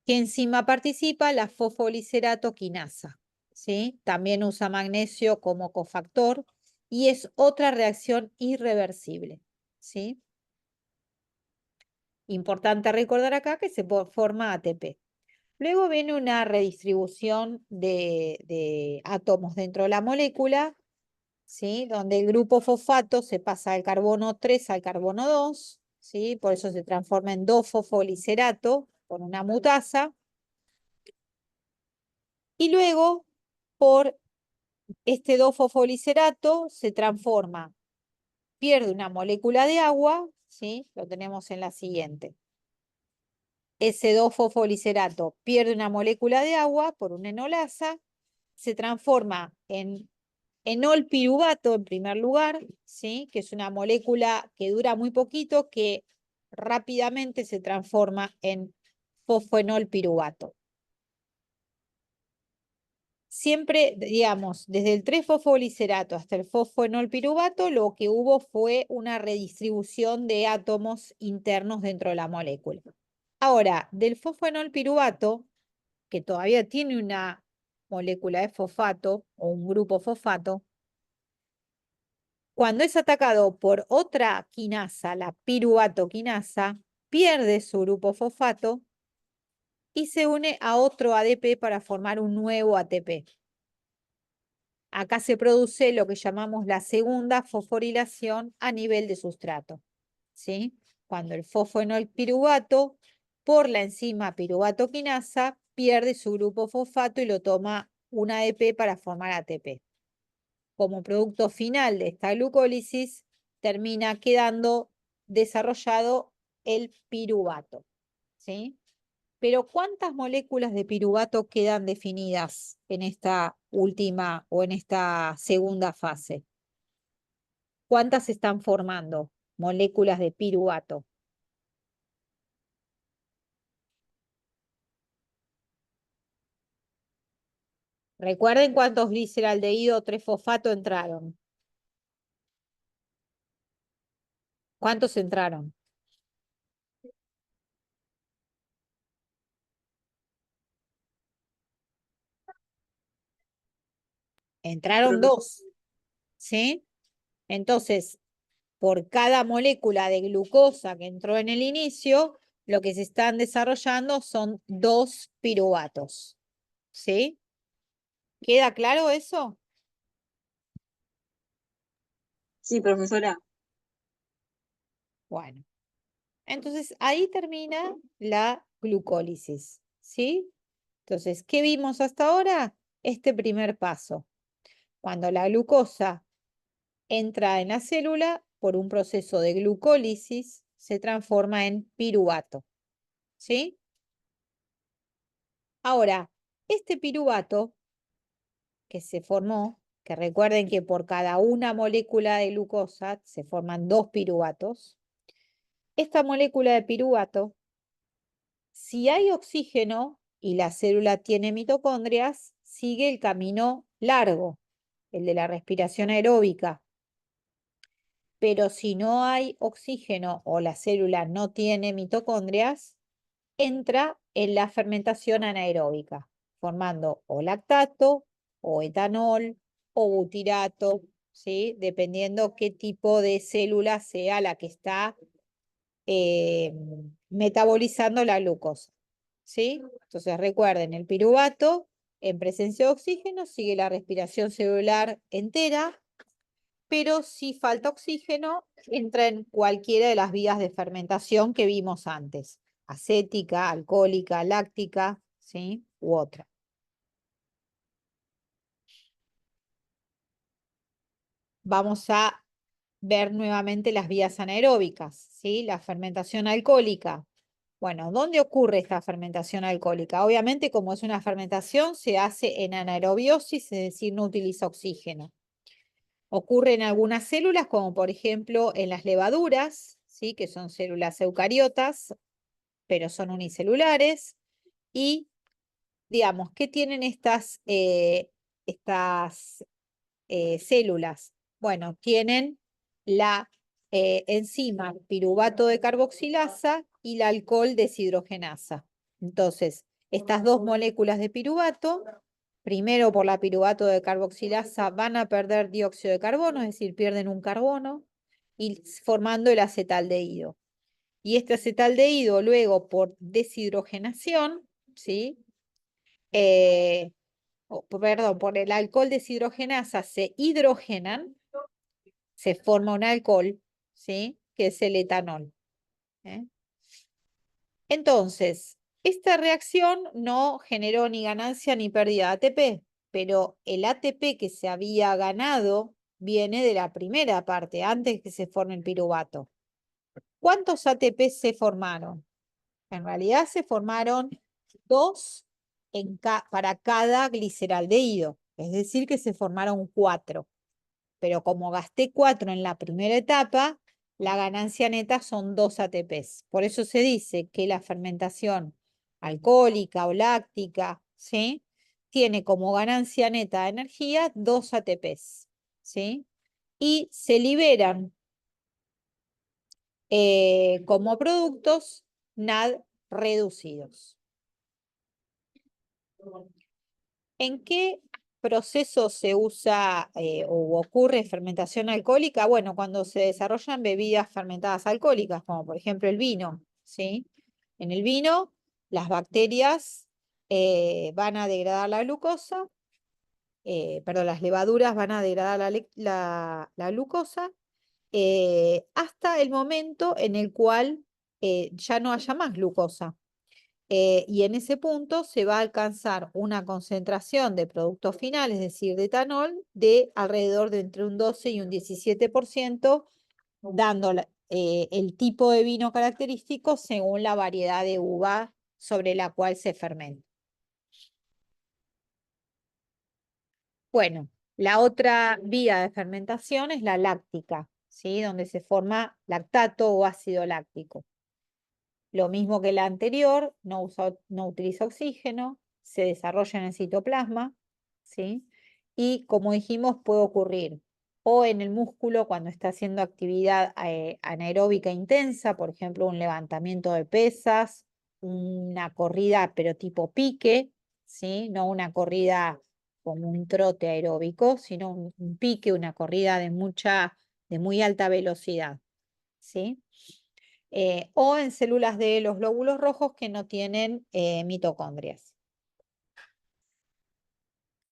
¿Qué enzima participa? La fosfoliserato quinasa, ¿sí? También usa magnesio como cofactor y es otra reacción irreversible, ¿sí? Importante recordar acá que se forma ATP. Luego viene una redistribución de átomos dentro de la molécula, ¿sí? Donde el grupo fosfato se pasa del carbono 3 al carbono 2, ¿sí? Por eso se transforma en 2-fosfoliserato con una mutasa. Y luego, por este 2-fosfoliserato, se transforma, pierde una molécula de agua, ¿sí? Lo tenemos en la siguiente. Ese 2-fosfoliserato pierde una molécula de agua por una enolasa, se transforma en enolpiruvato en primer lugar, ¿sí? Que es una molécula que dura muy poquito, que rápidamente se transforma en fosfoenolpiruvato. Siempre, digamos, desde el 3-fosfoliserato hasta el fosfoenolpiruvato, lo que hubo fue una redistribución de átomos internos dentro de la molécula. Ahora, del fosfoenolpiruvato, que todavía tiene una molécula de fosfato o un grupo fosfato, cuando es atacado por otra quinasa, la piruvato quinasa, pierde su grupo fosfato y se une a otro ADP para formar un nuevo ATP. Acá se produce lo que llamamos la segunda fosforilación a nivel de sustrato, ¿sí? Cuando el fosfoenolpiruvato, por la enzima piruvato quinasa, pierde su grupo fosfato y lo toma un ADP para formar ATP. Como producto final de esta glucólisis, termina quedando desarrollado el piruvato, ¿sí? Pero ¿cuántas moléculas de piruvato quedan definidas en esta última o en esta segunda fase? ¿Cuántas se están formando moléculas de piruvato? Recuerden cuántos gliceraldehído 3-fosfato entraron. ¿Cuántos entraron? Entraron 2, ¿sí? Entonces, por cada molécula de glucosa que entró en el inicio, lo que se están desarrollando son 2 piruvatos, ¿sí? ¿Queda claro eso? Sí, profesora. Bueno, entonces ahí termina la glucólisis, ¿sí? Entonces, ¿qué vimos hasta ahora? Este primer paso. Cuando la glucosa entra en la célula, por un proceso de glucólisis, se transforma en piruvato, ¿sí? Ahora, este piruvato que se formó, que recuerden que por cada una molécula de glucosa se forman 2 piruvatos, esta molécula de piruvato, si hay oxígeno y la célula tiene mitocondrias, sigue el camino largo, el de la respiración aeróbica. Pero si no hay oxígeno o la célula no tiene mitocondrias, entra en la fermentación anaeróbica, formando o lactato, o etanol, o butirato, ¿sí? Dependiendo qué tipo de célula sea la que está metabolizando la glucosa, ¿sí? Entonces recuerden, el piruvato en presencia de oxígeno sigue la respiración celular entera, pero si falta oxígeno, entra en cualquiera de las vías de fermentación que vimos antes, acética, alcohólica, láctica, ¿sí? U otra. Vamos a ver nuevamente las vías anaeróbicas, ¿sí? La fermentación alcohólica. Bueno, ¿dónde ocurre esta fermentación alcohólica? Obviamente, como es una fermentación, se hace en anaerobiosis, es decir, no utiliza oxígeno. Ocurre en algunas células, como por ejemplo en las levaduras, ¿sí? Que son células eucariotas, pero son unicelulares. Y, digamos, ¿qué tienen estas células? Bueno, tienen la enzima piruvato de carboxilasa y la alcohol deshidrogenasa. Entonces, estas dos moléculas de piruvato, primero por la piruvato de carboxilasa, van a perder dióxido de carbono, es decir, pierden un carbono, y formando el acetaldehído. Y este acetaldehído, luego por deshidrogenación, ¿sí? Perdón, por el alcohol deshidrogenasa se hidrogenan, se forma un alcohol, ¿sí? Que es el etanol. ¿Eh? Entonces, esta reacción no generó ni ganancia ni pérdida de ATP, pero el ATP que se había ganado viene de la primera parte, antes que se forme el piruvato. ¿Cuántos ATP se formaron? En realidad se formaron 2 para cada gliceraldehído, es decir, que se formaron 4. Pero como gasté 4 en la primera etapa, la ganancia neta son 2 ATPs. Por eso se dice que la fermentación alcohólica o láctica, ¿sí? Tiene como ganancia neta de energía 2 ATPs, ¿sí? Y se liberan como productos NAD reducidos. ¿En qué proceso se usa o ocurre fermentación alcohólica? Bueno, cuando se desarrollan bebidas fermentadas alcohólicas, como por ejemplo el vino, ¿sí? En el vino, las bacterias van a degradar la glucosa, perdón, las levaduras van a degradar la glucosa hasta el momento en el cual ya no haya más glucosa. Y en ese punto se va a alcanzar una concentración de producto final, es decir, de etanol, de alrededor de entre un 12 y un 17%, dando el tipo de vino característico según la variedad de uva sobre la cual se fermenta. Bueno, la otra vía de fermentación es la láctica, ¿sí? Donde se forma lactato o ácido láctico. Lo mismo que la anterior, no utiliza oxígeno, se desarrolla en el citoplasma, ¿sí? Y como dijimos, puede ocurrir o en el músculo cuando está haciendo actividad anaeróbica intensa, por ejemplo, un levantamiento de pesas, una corrida pero tipo pique, ¿sí? No una corrida como un trote aeróbico, sino un pique, una corrida de muy alta velocidad, ¿sí? O en células de los glóbulos rojos que no tienen mitocondrias.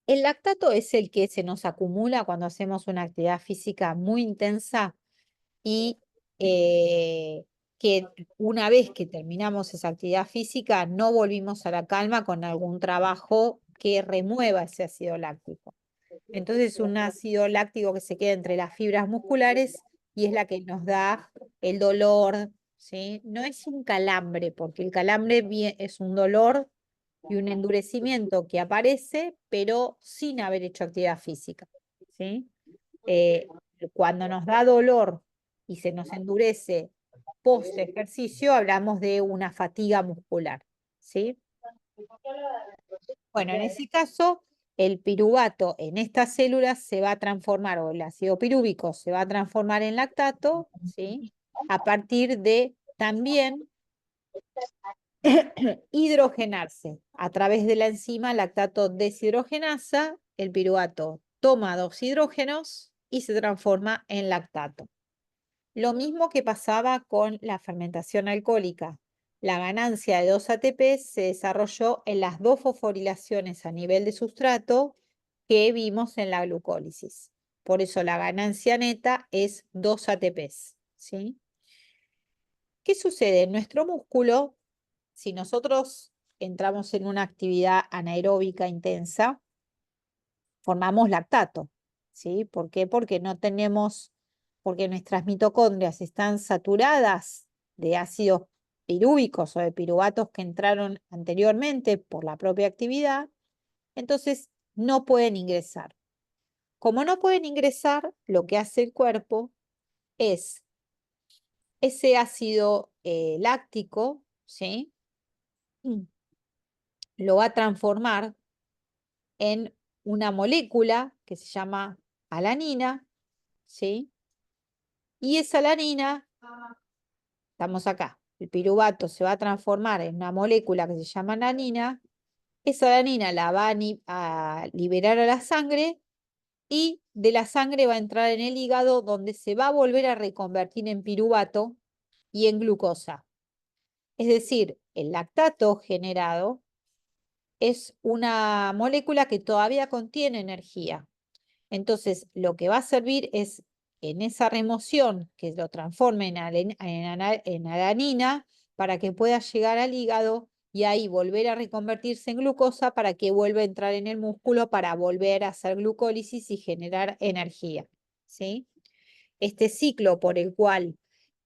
El lactato es el que se nos acumula cuando hacemos una actividad física muy intensa y que una vez que terminamos esa actividad física no volvimos a la calma con algún trabajo que remueva ese ácido láctico. Entonces, un ácido láctico que se queda entre las fibras musculares y es la que nos da el dolor, ¿sí? No es un calambre, porque el calambre es un dolor y un endurecimiento que aparece, pero sin haber hecho actividad física, ¿sí? Eh, Cuando nos da dolor y se nos endurece post ejercicio, hablamos de una fatiga muscular, ¿sí? Bueno, en ese caso, el piruvato en estas células se va a transformar, o el ácido pirúvico se va a transformar en lactato, ¿sí? A partir de también hidrogenarse. A través de la enzima lactato deshidrogenasa, el piruvato toma 2 hidrógenos y se transforma en lactato. Lo mismo que pasaba con la fermentación alcohólica. La ganancia de 2 ATP se desarrolló en las 2 fosforilaciones a nivel de sustrato que vimos en la glucólisis. Por eso la ganancia neta es 2 ATPs, ¿sí? ¿Qué sucede? En nuestro músculo, si nosotros entramos en una actividad anaeróbica intensa, formamos lactato, ¿sí? ¿Por qué? Porque nuestras mitocondrias están saturadas de ácidos pirúvicos o de piruvatos que entraron anteriormente por la propia actividad, entonces no pueden ingresar. Como no pueden ingresar, lo que hace el cuerpo es ese ácido láctico, ¿sí? Lo va a transformar en una molécula que se llama alanina, ¿sí? Y esa alanina, estamos acá, el piruvato se va a transformar en una molécula que se llama alanina, esa alanina la va a liberar a la sangre y de la sangre va a entrar en el hígado donde se va a volver a reconvertir en piruvato y en glucosa. Es decir, el lactato generado es una molécula que todavía contiene energía. Entonces, lo que va a servir es en esa remoción que lo transforme en alanina para que pueda llegar al hígado y ahí volver a reconvertirse en glucosa para que vuelva a entrar en el músculo para volver a hacer glucólisis y generar energía, ¿sí? Este ciclo por el cual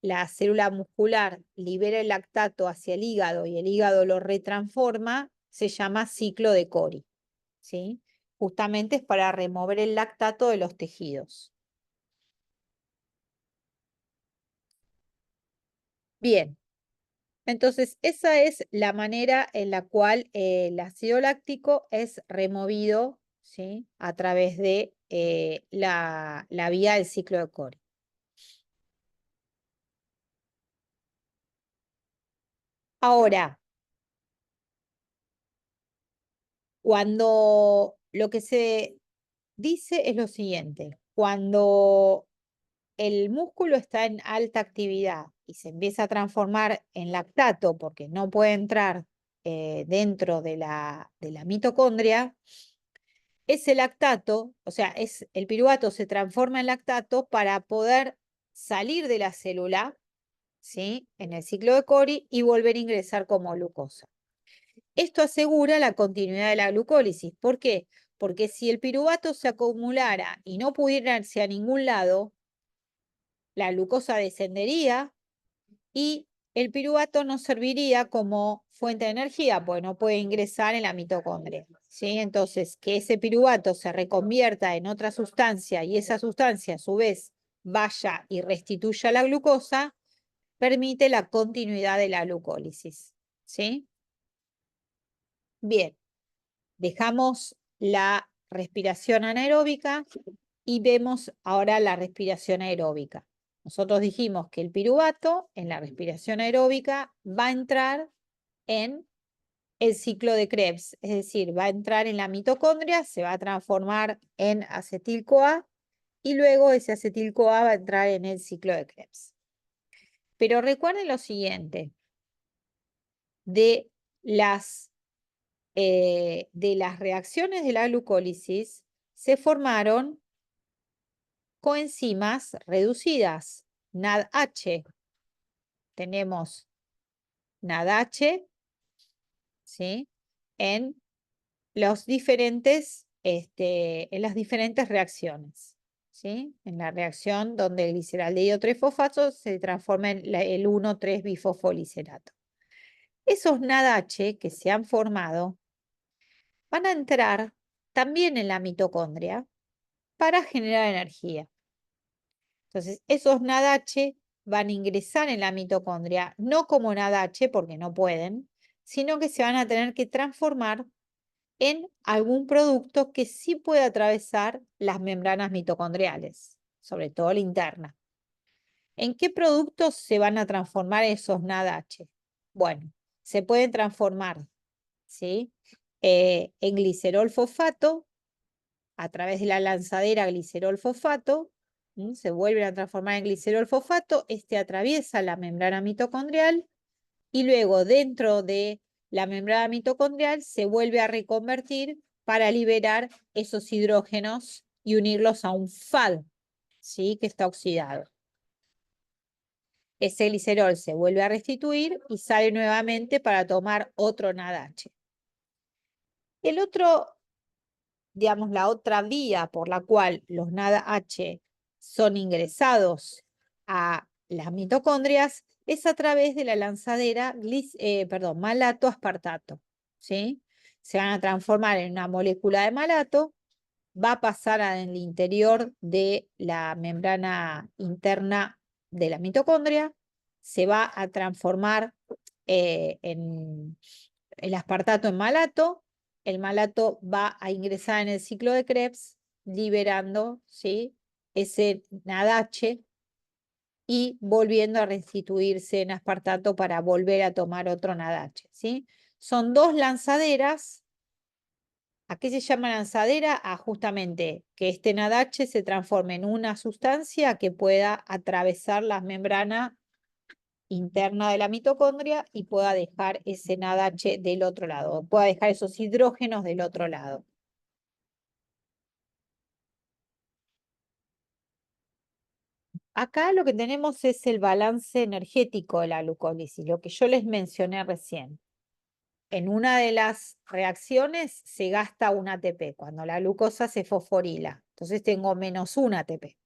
la célula muscular libera el lactato hacia el hígado y el hígado lo retransforma se llama ciclo de Cori, ¿sí? Justamente es para remover el lactato de los tejidos. Bien, entonces esa es la manera en la cual el ácido láctico es removido, ¿sí? A través de la vía del ciclo de Cori. Ahora, cuando lo que se dice es lo siguiente, cuando el músculo está en alta actividad y se empieza a transformar en lactato porque no puede entrar dentro de la mitocondria, ese lactato, o sea, el piruvato se transforma en lactato para poder salir de la célula, ¿sí? En el ciclo de Cori y volver a ingresar como glucosa. Esto asegura la continuidad de la glucólisis. ¿Por qué? Porque si el piruvato se acumulara y no pudiera irse a ningún lado, la glucosa descendería y el piruvato no serviría como fuente de energía, porque no puede ingresar en la mitocondria, ¿sí? Entonces, que ese piruvato se reconvierta en otra sustancia y esa sustancia a su vez vaya y restituya la glucosa, permite la continuidad de la glucólisis, ¿sí? Bien, dejamos la respiración anaeróbica y vemos ahora la respiración aeróbica. Nosotros dijimos que el piruvato en la respiración aeróbica va a entrar en el ciclo de Krebs, es decir, va a entrar en la mitocondria, se va a transformar en acetil-CoA y luego ese acetil-CoA va a entrar en el ciclo de Krebs. Pero recuerden lo siguiente, de las, de las reacciones de la glucólisis se formaron coenzimas reducidas, NADH. Tenemos NADH, ¿sí? En las diferentes reacciones, ¿sí? En la reacción donde el gliceraldehído 3-fosfato se transforma en el 1,3-bifosfoliserato. Esos NADH que se han formado van a entrar también en la mitocondria para generar energía. Entonces, esos NADH van a ingresar en la mitocondria, no como NADH, porque no pueden, sino que se van a tener que transformar en algún producto que sí pueda atravesar las membranas mitocondriales, sobre todo la interna. ¿En qué productos se van a transformar esos NADH? Bueno, se pueden transformar, ¿sí? En glicerol fosfato, a través de la lanzadera glicerol fosfato, se vuelven a transformar en glicerol fosfato, este atraviesa la membrana mitocondrial y luego dentro de la membrana mitocondrial se vuelve a reconvertir para liberar esos hidrógenos y unirlos a un FAD, ¿sí? Que está oxidado. Ese glicerol se vuelve a restituir y sale nuevamente para tomar otro NADH. El otro, digamos, la otra vía por la cual los NADH son ingresados a las mitocondrias es a través de la lanzadera malato-aspartato, ¿sí? Se van a transformar en una molécula de malato, va a pasar al interior de la membrana interna de la mitocondria, se va a transformar en el aspartato en malato, el malato va a ingresar en el ciclo de Krebs, liberando, ¿sí?, ese NADH y volviendo a restituirse en aspartato para volver a tomar otro NADH, ¿sí? Son dos lanzaderas. ¿A qué se llama lanzadera? A justamente que este NADH se transforme en una sustancia que pueda atravesar la membrana interna de la mitocondria y pueda dejar ese NADH del otro lado, pueda dejar esos hidrógenos del otro lado. Acá lo que tenemos es el balance energético de la glucólisis, lo que yo les mencioné recién. En una de las reacciones se gasta un ATP, cuando la glucosa se fosforila. Entonces tengo -1 ATP.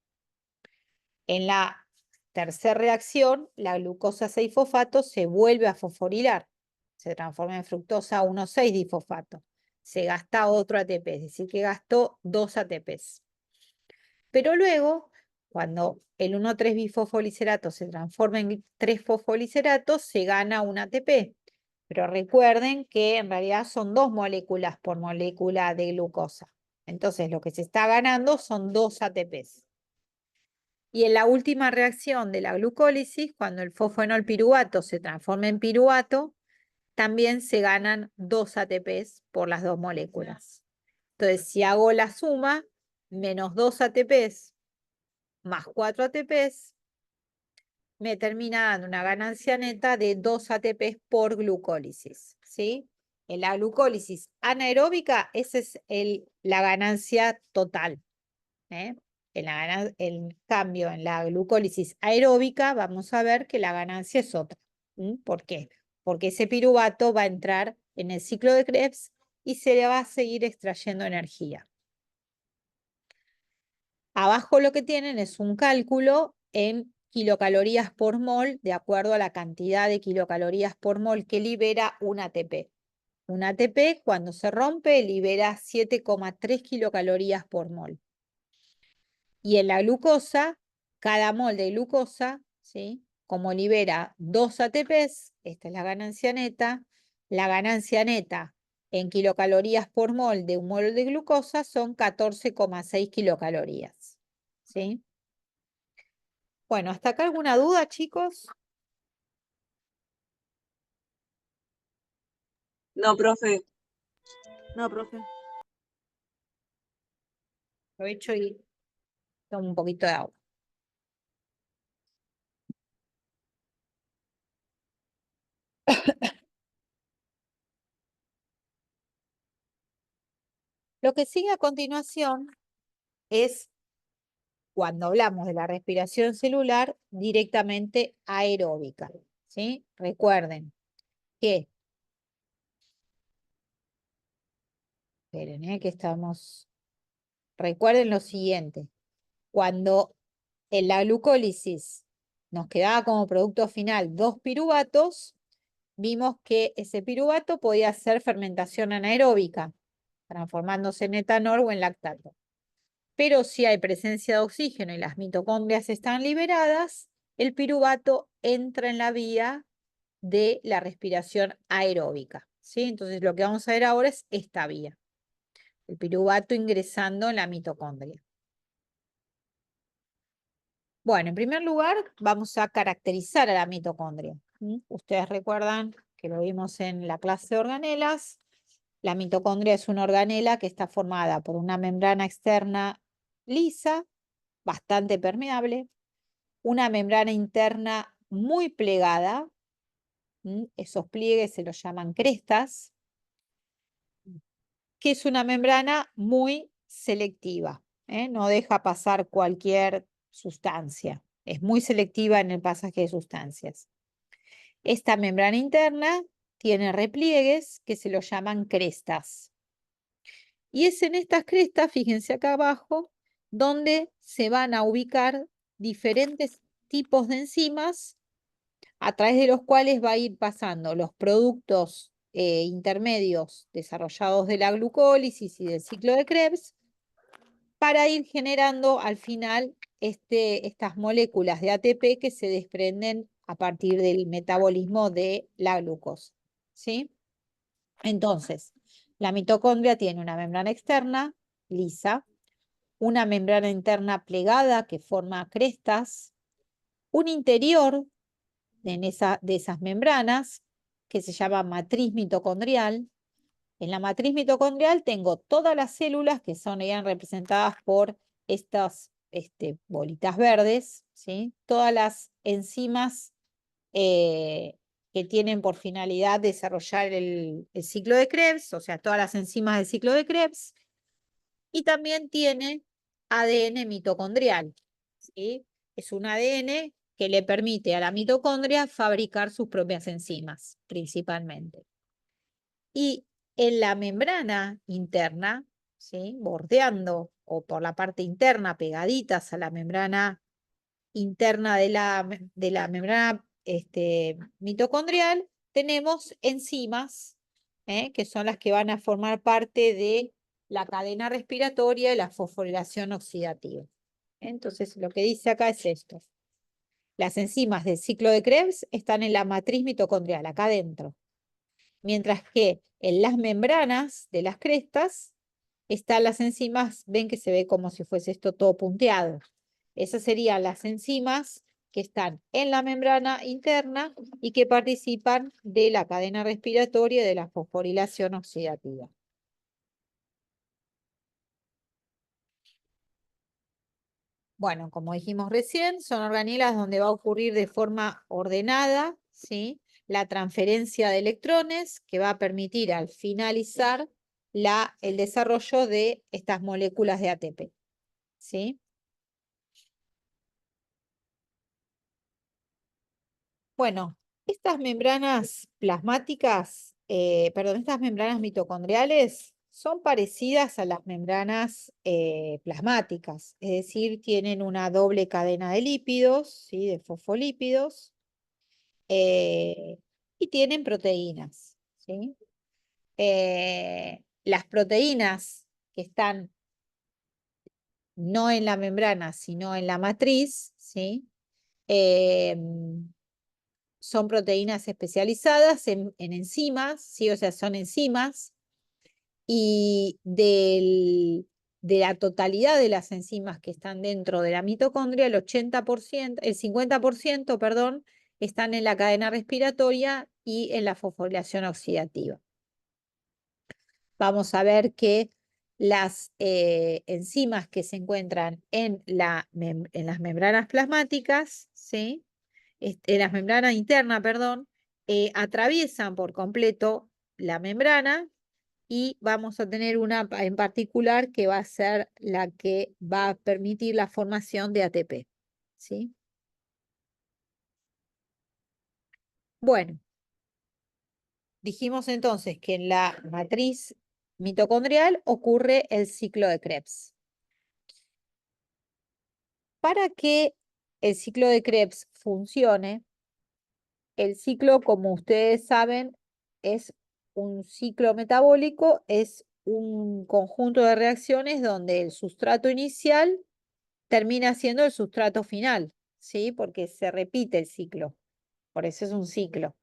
En la tercera reacción, la glucosa 6-fosfato se vuelve a fosforilar. Se transforma en fructosa 1,6-difosfato. Se gasta otro ATP, es decir, que gastó 2 ATPs. Pero luego, cuando el 1,3-bifosfolicerato se transforma en 3-fosfolicerato, se gana un ATP. Pero recuerden que en realidad son 2 moléculas por molécula de glucosa. Entonces, lo que se está ganando son 2 ATPs. Y en la última reacción de la glucólisis, cuando el fosfenol piruvato se transforma en piruvato, también se ganan 2 ATPs por las 2 moléculas. Entonces, si hago la suma, -2 ATPs más 4 ATPs, me termina dando una ganancia neta de 2 ATPs por glucólisis, ¿sí? En la glucólisis anaeróbica, esa es la ganancia total, ¿eh? En cambio, en la glucólisis aeróbica, vamos a ver que la ganancia es otra. ¿Por qué? Porque ese piruvato va a entrar en el ciclo de Krebs y se le va a seguir extrayendo energía. Abajo lo que tienen es un cálculo en kilocalorías por mol, de acuerdo a la cantidad de kilocalorías por mol que libera un ATP. Un ATP, cuando se rompe, libera 7,3 kilocalorías por mol. Y en la glucosa, cada mol de glucosa, ¿sí?, como libera 2 ATPs, esta es la ganancia neta en kilocalorías por mol de un mol de glucosa son 14,6 kilocalorías, ¿sí? Bueno, ¿hasta acá alguna duda, chicos? No, profe. No, profe. Aprovecho y tomo un poquito de agua. Lo que sigue a continuación es, cuando hablamos de la respiración celular, directamente aeróbica, ¿sí? Recuerden que, esperen, que estamos, recuerden lo siguiente, cuando en la glucólisis nos quedaba como producto final 2 piruvatos, vimos que ese piruvato podía hacer fermentación anaeróbica, transformándose en etanol o en lactato. Pero si hay presencia de oxígeno y las mitocondrias están liberadas, el piruvato entra en la vía de la respiración aeróbica, ¿sí? Entonces lo que vamos a ver ahora es esta vía, el piruvato ingresando en la mitocondria. Bueno, en primer lugar vamos a caracterizar a la mitocondria. Ustedes recuerdan que lo vimos en la clase de organelas. La mitocondria es una organela que está formada por una membrana externa lisa, bastante permeable, una membrana interna muy plegada, esos pliegues se los llaman crestas, que es una membrana muy selectiva. No deja pasar cualquier sustancia. Es muy selectiva en el pasaje de sustancias. Esta membrana interna tiene repliegues que se los llaman crestas. Y es en estas crestas, fíjense acá abajo, donde se van a ubicar diferentes tipos de enzimas a través de los cuales va a ir pasando los productos intermedios desarrollados de la glucólisis y del ciclo de Krebs para ir generando al final estas moléculas de ATP que se desprenden a partir del metabolismo de la glucosa, ¿sí? Entonces, la mitocondria tiene una membrana externa lisa, una membrana interna plegada que forma crestas, un interior de esas membranas que se llama matriz mitocondrial. En la matriz mitocondrial tengo todas las células que son representadas por estas bolitas verdes, ¿sí? Todas las enzimas que tienen por finalidad desarrollar el ciclo de Krebs, o sea, todas las enzimas del ciclo de Krebs, y también tiene ADN mitocondrial, ¿sí? Es un ADN que le permite a la mitocondria fabricar sus propias enzimas, principalmente. Y en la membrana interna, ¿sí? Bordeando o por la parte interna, pegaditas a la membrana interna de la membrana mitocondrial, tenemos enzimas, que son las que van a formar parte de la cadena respiratoria y la fosforilación oxidativa. Entonces, lo que dice acá es esto. Las enzimas del ciclo de Krebs están en la matriz mitocondrial, acá adentro. Mientras que en las membranas de las crestas están las enzimas, ven que se ve como si fuese esto todo punteado. Esas serían las enzimas que están en la membrana interna y que participan de la cadena respiratoria y de la fosforilación oxidativa. Bueno, como dijimos recién, son organelas donde va a ocurrir de forma ordenada, ¿sí? La transferencia de electrones que va a permitir al finalizar el desarrollo de estas moléculas de ATP, ¿sí? Bueno, estas membranas plasmáticas, estas membranas mitocondriales son parecidas a las membranas plasmáticas, es decir, tienen una doble cadena de lípidos, ¿sí? De fosfolípidos, eh, y tienen proteínas, ¿sí? Las proteínas que están no en la membrana, sino en la matriz, ¿sí? Son proteínas especializadas en enzimas, ¿sí? O sea, son enzimas, y de la totalidad de las enzimas que están dentro de la mitocondria, el 80%, el 50%, perdón, están en la cadena respiratoria y en la fosforilación oxidativa. Vamos a ver que las enzimas que se encuentran en las membranas plasmáticas, ¿sí? En las membranas internas, perdón, atraviesan por completo la membrana y vamos a tener una en particular que va a ser la que va a permitir la formación de ATP, ¿sí? Bueno, dijimos entonces que en la matriz mitocondrial ocurre el ciclo de Krebs. Para que el ciclo de Krebs funcione, el ciclo, como ustedes saben, es un ciclo metabólico, es un conjunto de reacciones donde el sustrato inicial termina siendo el sustrato final, ¿sí? Porque se repite el ciclo, por eso es un ciclo.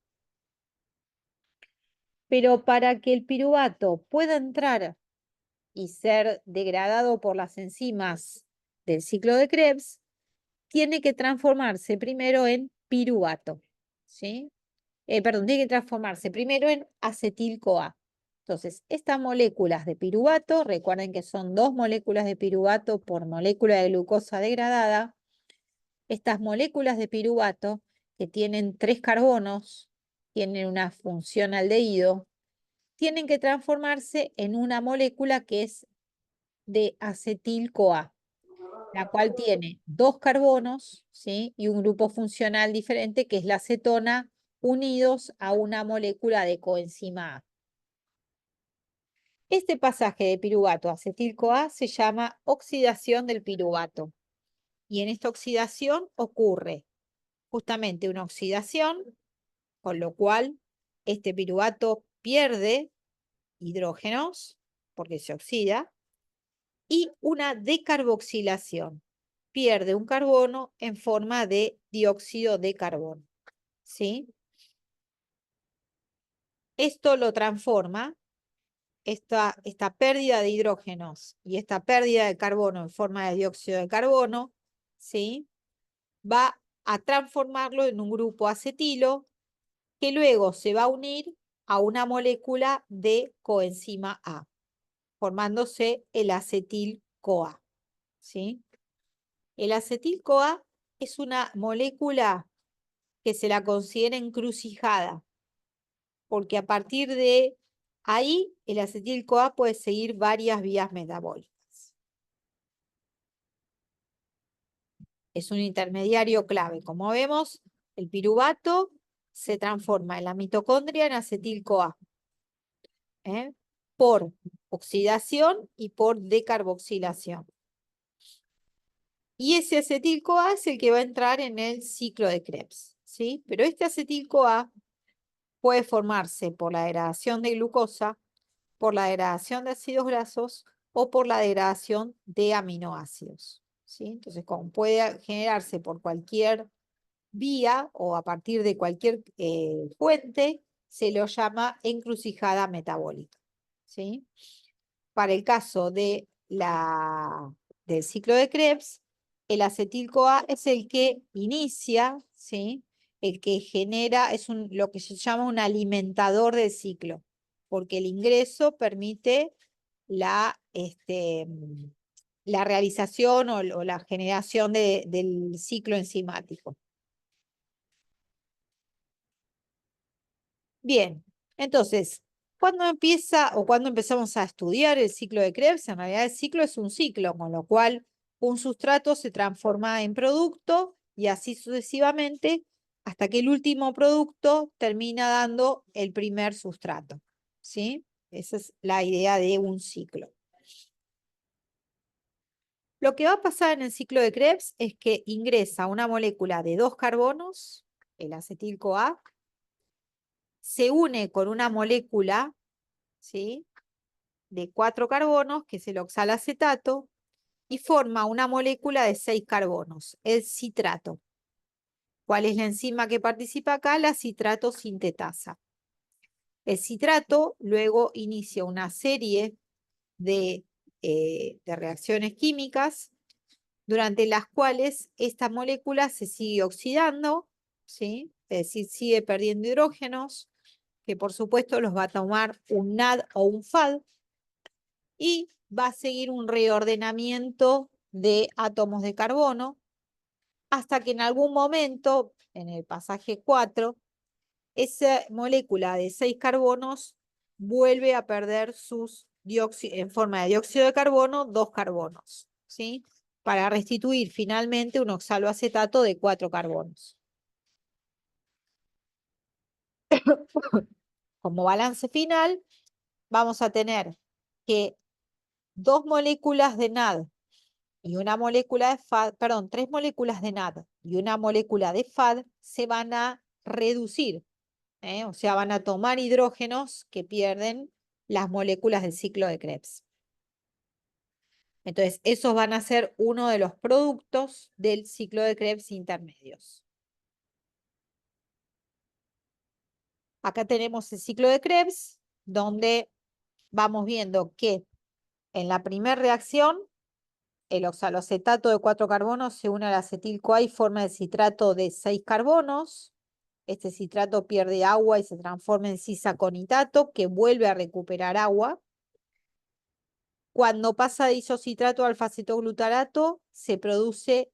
Pero para que el piruvato pueda entrar y ser degradado por las enzimas del ciclo de Krebs, tiene que transformarse primero en piruvato, ¿sí? Perdón, tiene que transformarse primero en acetil-CoA. Entonces, estas moléculas de piruvato, recuerden que son 2 moléculas de piruvato por molécula de glucosa degradada. Estas moléculas de piruvato, que tienen 3 carbonos, tienen una función aldehído, tienen que transformarse en una molécula que es de acetil-CoA, la cual tiene 2 carbonos, ¿sí? Y un grupo funcional diferente, que es la acetona, unidos a una molécula de coenzima A. Este pasaje de piruvato a acetil-CoA se llama oxidación del piruvato. Y en esta oxidación ocurre justamente una oxidación, con lo cual este piruvato pierde hidrógenos, porque se oxida, y una decarboxilación. Pierde un carbono en forma de dióxido de carbono, ¿sí? Esto lo transforma, esta pérdida de hidrógenos y esta pérdida de carbono en forma de dióxido de carbono, ¿sí? Va a transformarlo en un grupo acetilo que luego se va a unir a una molécula de coenzima A, formándose el acetil-CoA, ¿sí? El acetil-CoA es una molécula que se la considera encrucijada, porque a partir de ahí el acetil-CoA puede seguir varias vías metabólicas. Es un intermediario clave. Como vemos, el piruvato se transforma en la mitocondria en acetil-CoA, por oxidación y por decarboxilación. Y ese acetil-CoA es el que va a entrar en el ciclo de Krebs, ¿sí? Pero este acetil-CoA puede formarse por la degradación de glucosa, por la degradación de ácidos grasos o por la degradación de aminoácidos, ¿sí? Entonces, como puede generarse por cualquier vía o a partir de cualquier fuente, se lo llama encrucijada metabólica, ¿sí? Para el caso de del ciclo de Krebs, el acetil-CoA es el que inicia, ¿sí? El que genera, es lo que se llama un alimentador del ciclo, porque el ingreso permite la realización o la generación del ciclo enzimático. Bien, entonces, ¿cuándo empieza o cuándo empezamos a estudiar el ciclo de Krebs? En realidad el ciclo es un ciclo, con lo cual un sustrato se transforma en producto y así sucesivamente hasta que el último producto termina dando el primer sustrato, ¿sí? Esa es la idea de un ciclo. Lo que va a pasar en el ciclo de Krebs es que ingresa una molécula de 2 carbonos, el acetil-CoA, se une con una molécula, ¿sí?, de 4 carbonos, que es el oxalacetato, y forma una molécula de 6 carbonos, el citrato. ¿Cuál es la enzima que participa acá? La citrato sintetasa. El citrato luego inicia una serie de reacciones químicas durante las cuales esta molécula se sigue oxidando, ¿sí? Es decir, sigue perdiendo hidrógenos, que por supuesto los va a tomar un NAD o un FAD, y va a seguir un reordenamiento de átomos de carbono hasta que en algún momento, en el pasaje 4, esa molécula de 6 carbonos vuelve a perder en forma de dióxido de carbono 2 carbonos, ¿sí?, para restituir finalmente un oxaloacetato de 4 carbonos. Como balance final, vamos a tener que 2 moléculas de NAD y una molécula de FAD, perdón, 3 moléculas de NAD y una molécula de FAD se van a reducir, o sea, van a tomar hidrógenos que pierden las moléculas del ciclo de Krebs. Entonces, esos van a ser uno de los productos del ciclo de Krebs intermedios. Acá tenemos el ciclo de Krebs, donde vamos viendo que en la primera reacción el oxaloacetato de 4 carbonos se une al acetil-CoA y forma el citrato de 6 carbonos. Este citrato pierde agua y se transforma en cisaconitato, que vuelve a recuperar agua. Cuando pasa de isocitrato a alfa-cetoglutarato, se produce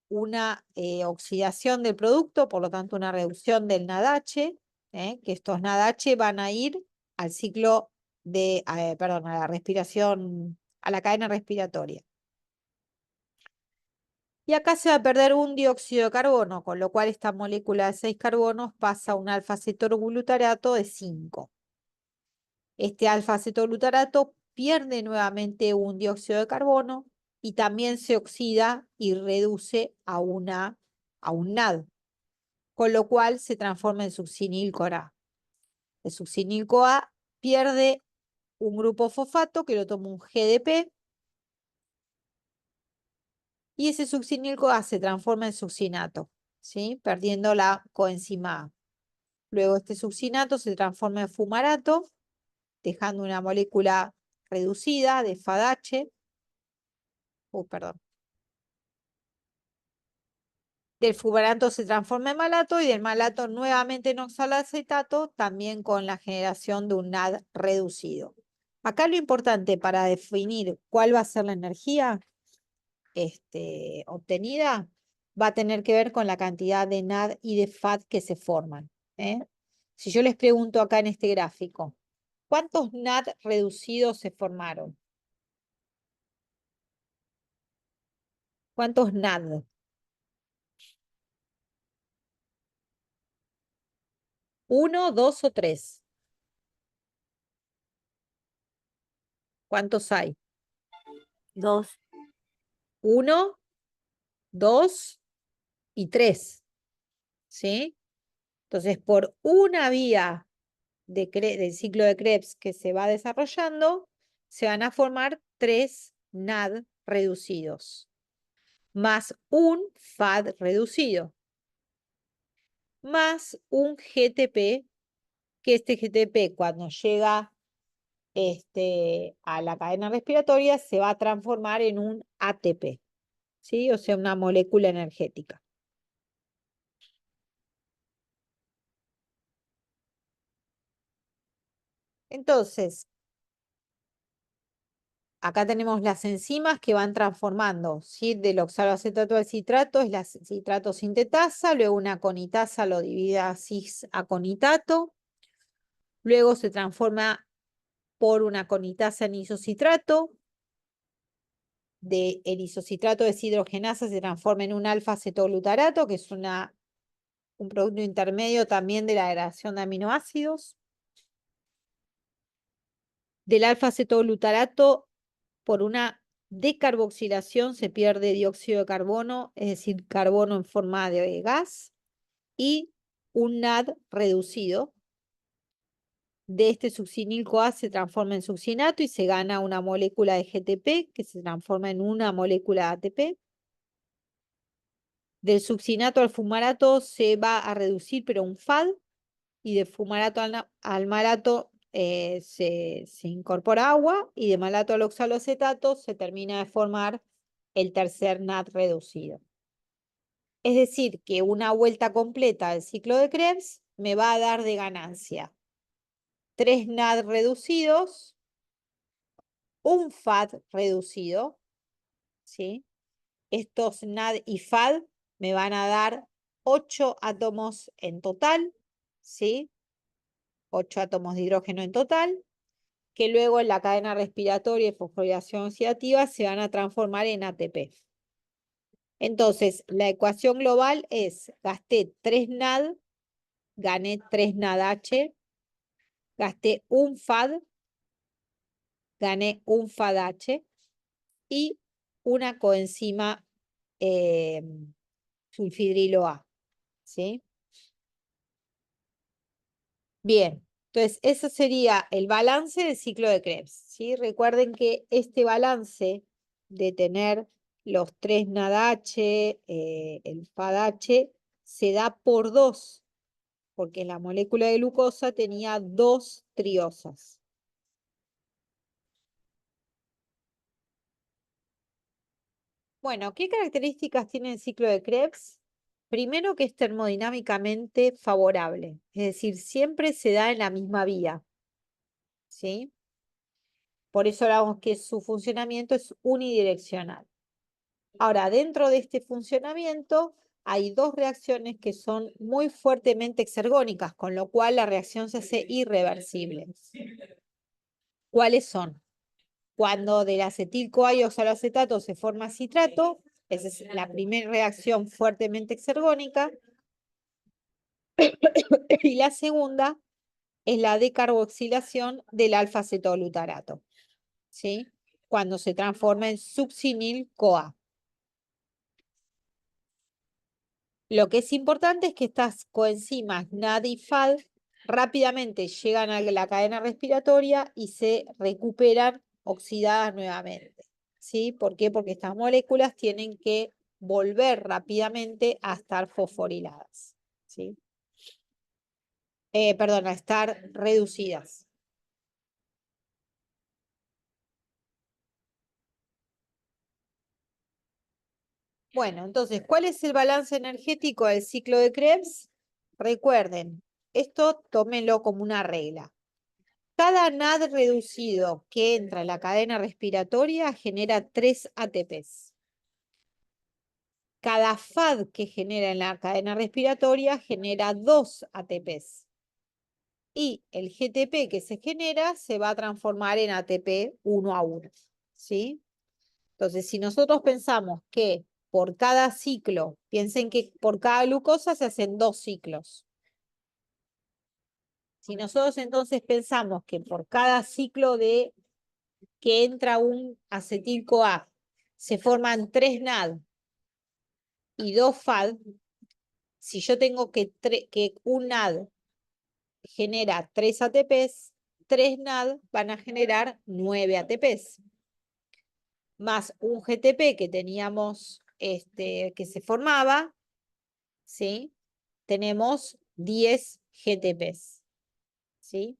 una oxidación del producto, por lo tanto una reducción del NADH, que estos NADH van a ir al ciclo de, perdón, a la respiración a la cadena respiratoria. Y acá se va a perder un dióxido de carbono, con lo cual esta molécula de 6 carbonos pasa a un alfa-cetoglutarato de 5. Este alfa-cetoglutarato pierde nuevamente un dióxido de carbono y también se oxida y reduce a un NAD, con lo cual se transforma en succinil-CoA. El succinil-CoA pierde un grupo fosfato que lo toma un GDP y ese succinil-CoA se transforma en succinato, ¿sí? Perdiendo la coenzima A. Luego este succinato se transforma en fumarato, dejando una molécula reducida de FADH. Perdón. Del fumarato se transforma en malato y del malato nuevamente en oxaloacetato, también con la generación de un NAD reducido. Acá lo importante para definir cuál va a ser la energía obtenida va a tener que ver con la cantidad de NAD y de FAD que se forman. Si yo les pregunto acá en este gráfico, ¿cuántos NAD reducidos se formaron? ¿Cuántos NAD? ¿Uno, dos o tres? ¿Cuántos hay? 2. Uno, dos y tres. ¿Sí? Entonces, por una vía del ciclo de Krebs que se va desarrollando, se van a formar 3 NAD reducidos, más un FAD reducido, más un GTP, que este GTP cuando llega a la cadena respiratoria se va a transformar en un ATP, ¿sí? O sea, una molécula energética. Entonces, acá tenemos las enzimas que van transformando, ¿sí? Del oxaloacetato al citrato, es la citrato sintetasa, luego una conitasa lo divide a cis-aconitato, luego se transforma por una conitasa en isocitrato, el isocitrato deshidrogenasa se transforma en un alfa-cetoglutarato, que es un producto intermedio también de la degradación de aminoácidos. Del alfa-cetoglutarato, por una decarboxilación se pierde dióxido de carbono, es decir, carbono en forma de gas, y un NAD reducido. De este succinil-CoA se transforma en succinato y se gana una molécula de GTP que se transforma en una molécula de ATP. Del succinato al fumarato se va a reducir, pero un FAD, y de fumarato al malato se incorpora agua, y de malato al oxaloacetato se termina de formar el tercer NAD reducido. Es decir, que una vuelta completa del ciclo de Krebs me va a dar de ganancia 3 NAD reducidos, un FAD reducido, ¿sí? Estos NAD y FAD me van a dar 8 átomos en total, ¿sí? 8 átomos de hidrógeno en total, que luego en la cadena respiratoria y fosforilación oxidativa se van a transformar en ATP. Entonces, la ecuación global es, gasté 3 NAD, gané 3 NADH, gasté un FAD, gané un FADH, y una coenzima sulfidrilo A, ¿sí? Bien, entonces eso sería el balance del ciclo de Krebs, ¿sí? Recuerden que este balance de tener los 3 NADH, el FADH, se da por 2, porque la molécula de glucosa tenía 2 triosas. Bueno, ¿qué características tiene el ciclo de Krebs? Primero, que es termodinámicamente favorable, es decir, siempre se da en la misma vía, ¿sí? Por eso hablamos que su funcionamiento es unidireccional. Ahora, dentro de este funcionamiento hay 2 reacciones que son muy fuertemente exergónicas, con lo cual la reacción se hace irreversible. ¿Cuáles son? Cuando del acetil-CoA y oxaloacetato se forma citrato, esa es la primera reacción fuertemente exergónica. Y la segunda es la decarboxilación del alfa-cetoglutarato, ¿sí? Cuando se transforma en succinil-CoA. Lo que es importante es que estas coenzimas NAD y FAD rápidamente llegan a la cadena respiratoria y se recuperan oxidadas nuevamente, ¿sí? ¿Por qué? Porque estas moléculas tienen que volver rápidamente a estar fosforiladas, ¿sí? Perdón, a estar reducidas. Bueno, entonces, ¿cuál es el balance energético del ciclo de Krebs? Recuerden, esto tómenlo como una regla. Cada NAD reducido que entra en la cadena respiratoria genera 3 ATPs. Cada FAD que genera en la cadena respiratoria genera 2 ATPs. Y el GTP que se genera se va a transformar en ATP 1 a 1. ¿Sí? Entonces, si nosotros pensamos que por cada ciclo, piensen que por cada glucosa se hacen 2 ciclos. Si nosotros entonces pensamos que por cada ciclo de que entra un acetil-CoA, se forman 3 NAD y 2 FAD, si yo tengo que un NAD genera 3 ATPs, 3 NAD van a generar 9 ATPs, más un GTP que teníamos, que se formaba, ¿sí? Tenemos 10 GTPs, ¿sí?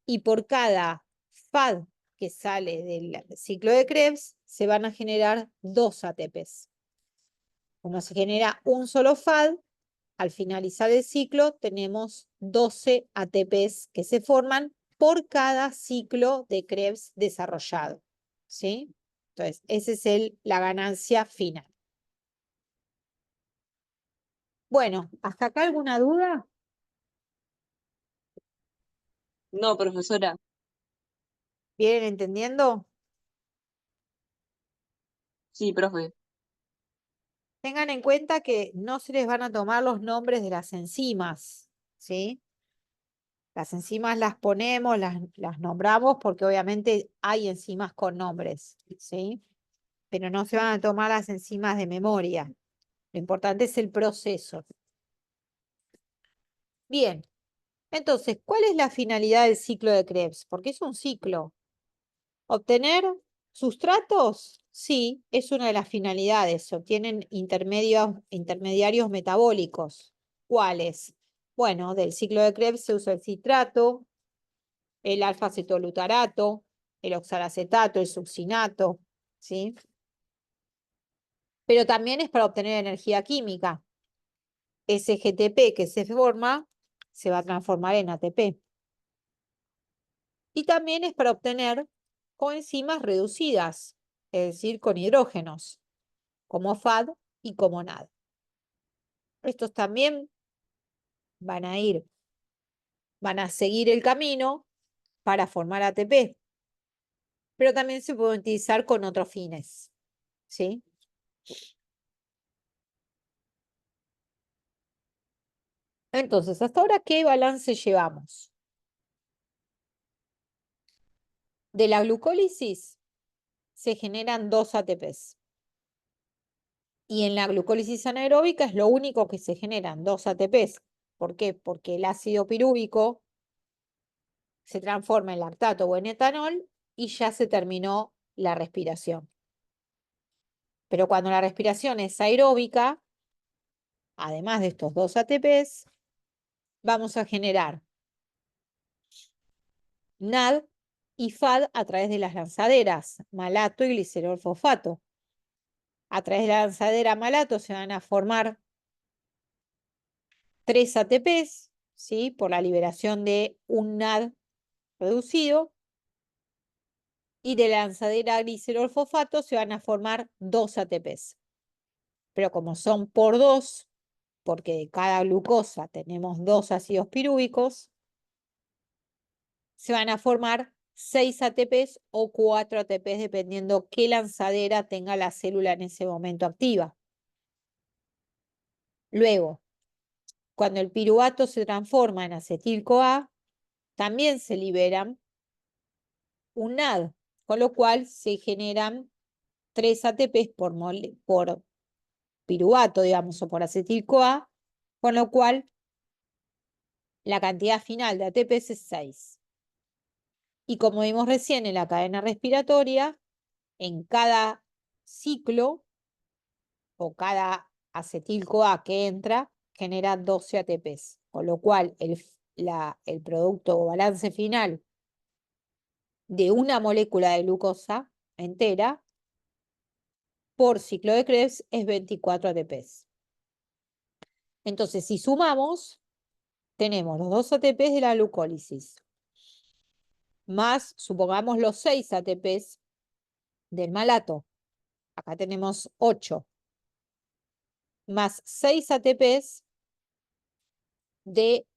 Y por cada FAD que sale del ciclo de Krebs, se van a generar 2 ATPs. Como se genera un solo FAD, al finalizar el ciclo tenemos 12 ATPs que se forman por cada ciclo de Krebs desarrollado, ¿sí? Entonces, esa es la ganancia final. Bueno, ¿hasta acá alguna duda? No, profesora. ¿Vienen entendiendo? Sí, profe. Tengan en cuenta que no se les van a tomar los nombres de las enzimas, ¿sí? Las enzimas las ponemos, las nombramos porque obviamente hay enzimas con nombres, ¿sí? Pero no se van a tomar las enzimas de memoria. Lo importante es el proceso. Bien, entonces, ¿cuál es la finalidad del ciclo de Krebs? Porque es un ciclo. ¿Obtener sustratos? Sí, es una de las finalidades. Se obtienen intermediarios metabólicos. ¿Cuáles? Bueno, del ciclo de Krebs se usa el citrato, el alfa-cetoglutarato, el oxalacetato, el succinato, ¿sí? Pero también es para obtener energía química. Ese GTP que se forma se va a transformar en ATP. Y también es para obtener coenzimas reducidas, es decir, con hidrógenos, como FAD y como NAD. Estos también van a seguir el camino para formar ATP, pero también se pueden utilizar con otros fines, ¿sí? Entonces, hasta ahora, ¿qué balance llevamos? De la glucólisis se generan 2 ATPs. Y en la glucólisis anaeróbica es lo único que se generan 2 ATPs. ¿Por qué? Porque el ácido pirúvico se transforma en lactato o en etanol y ya se terminó la respiración. Pero cuando la respiración es aeróbica, además de estos 2 ATPs, vamos a generar NAD y FAD a través de las lanzaderas, malato y glicerol fosfato. A través de la lanzadera malato se van a formar 3 ATPs, ¿sí? Por la liberación de un NAD reducido. Y de la lanzadera glicerol fosfato se van a formar 2 ATPs. Pero como son por 2, porque de cada glucosa tenemos 2 ácidos pirúvicos, se van a formar 6 ATPs o 4 ATPs, dependiendo qué lanzadera tenga la célula en ese momento activa. Luego, cuando el piruvato se transforma en acetil-CoA, también se liberan un NAD, con lo cual se generan 3 ATPs por piruvato, digamos, o por acetil-CoA, con lo cual la cantidad final de ATPs es 6. Y como vimos recién en la cadena respiratoria, en cada ciclo o cada acetil-CoA que entra genera 12 ATPs, con lo cual el producto o balance final de una molécula de glucosa entera por ciclo de Krebs es 24 ATPs. Entonces, si sumamos, tenemos los 2 ATPs de la glucólisis, más, supongamos, los 6 ATPs del malato. Acá tenemos 8, más 6 ATPs del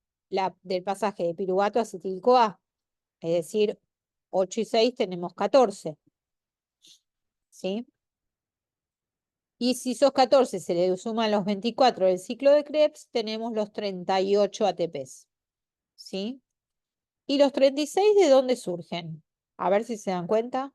pasaje de piruvato a acetil-CoA. Es decir, 8 y 6 tenemos 14. ¿Sí? Y si esos 14 se le suman los 24 del ciclo de Krebs, tenemos los 38 ATPs. ¿Sí? ¿Y los 36 de dónde surgen? A ver si se dan cuenta.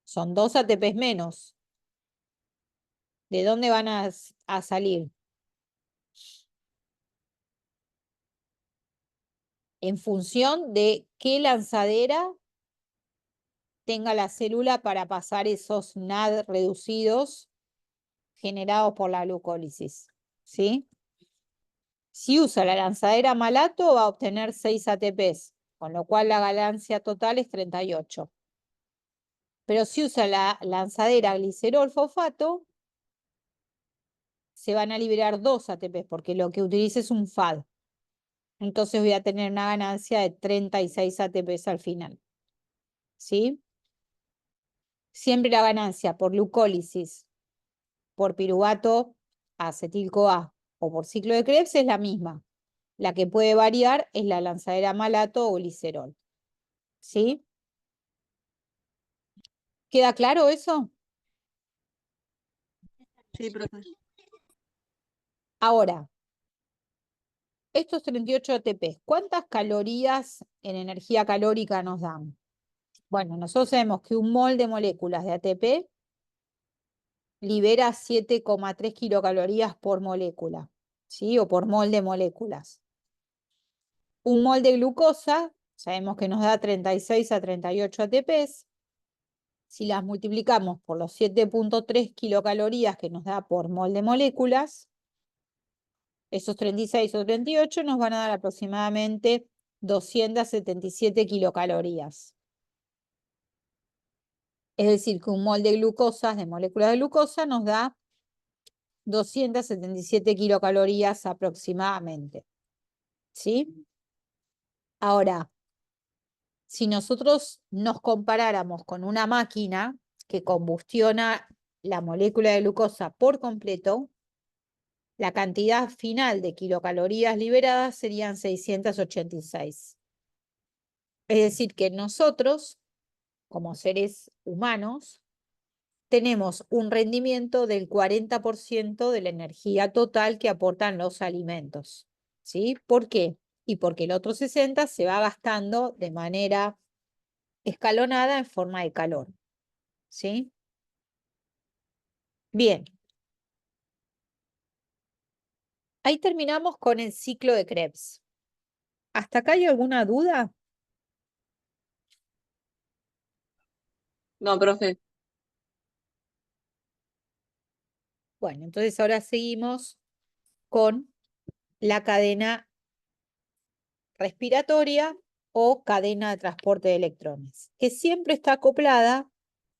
Son 2 ATPs menos. ¿De dónde van a salir? En función de qué lanzadera tenga la célula para pasar esos NAD reducidos generados por la glucólisis. ¿Sí? Si usa la lanzadera malato, va a obtener 6 ATPs, con lo cual la ganancia total es 38. Pero si usa la lanzadera glicerol-fosfato, se van a liberar 2 ATPs, porque lo que utiliza es un FAD. Entonces voy a tener una ganancia de 36 ATPs al final. ¿Sí? Siempre la ganancia por glucólisis, por piruvato acetil-CoA o por ciclo de Krebs es la misma. La que puede variar es la lanzadera malato o glicerol. ¿Sí? ¿Queda claro eso? Sí, profe. Ahora, estos 38 ATPs, ¿cuántas calorías en energía calórica nos dan? Bueno, nosotros sabemos que un mol de moléculas de ATP libera 7,3 kilocalorías por molécula, ¿sí? O por mol de moléculas. Un mol de glucosa, sabemos que nos da 36 a 38 ATPs. Si las multiplicamos por los 7,3 kilocalorías que nos da por mol de moléculas, esos 36 o 38 nos van a dar aproximadamente 277 kilocalorías. Es decir, que un mol de glucosas, de moléculas de glucosa, nos da 277 kilocalorías aproximadamente. ¿Sí? Ahora, si nosotros nos comparáramos con una máquina que combustiona la molécula de glucosa por completo, la cantidad final de kilocalorías liberadas serían 686. Es decir, que nosotros, como seres humanos, tenemos un rendimiento del 40% de la energía total que aportan los alimentos. ¿Sí? ¿Por qué? Y porque el otro 60% se va gastando de manera escalonada en forma de calor. ¿Sí? Bien. Ahí terminamos con el ciclo de Krebs. ¿Hasta acá hay alguna duda? No, profe. Bueno, entonces ahora seguimos con la cadena respiratoria o cadena de transporte de electrones, que siempre está acoplada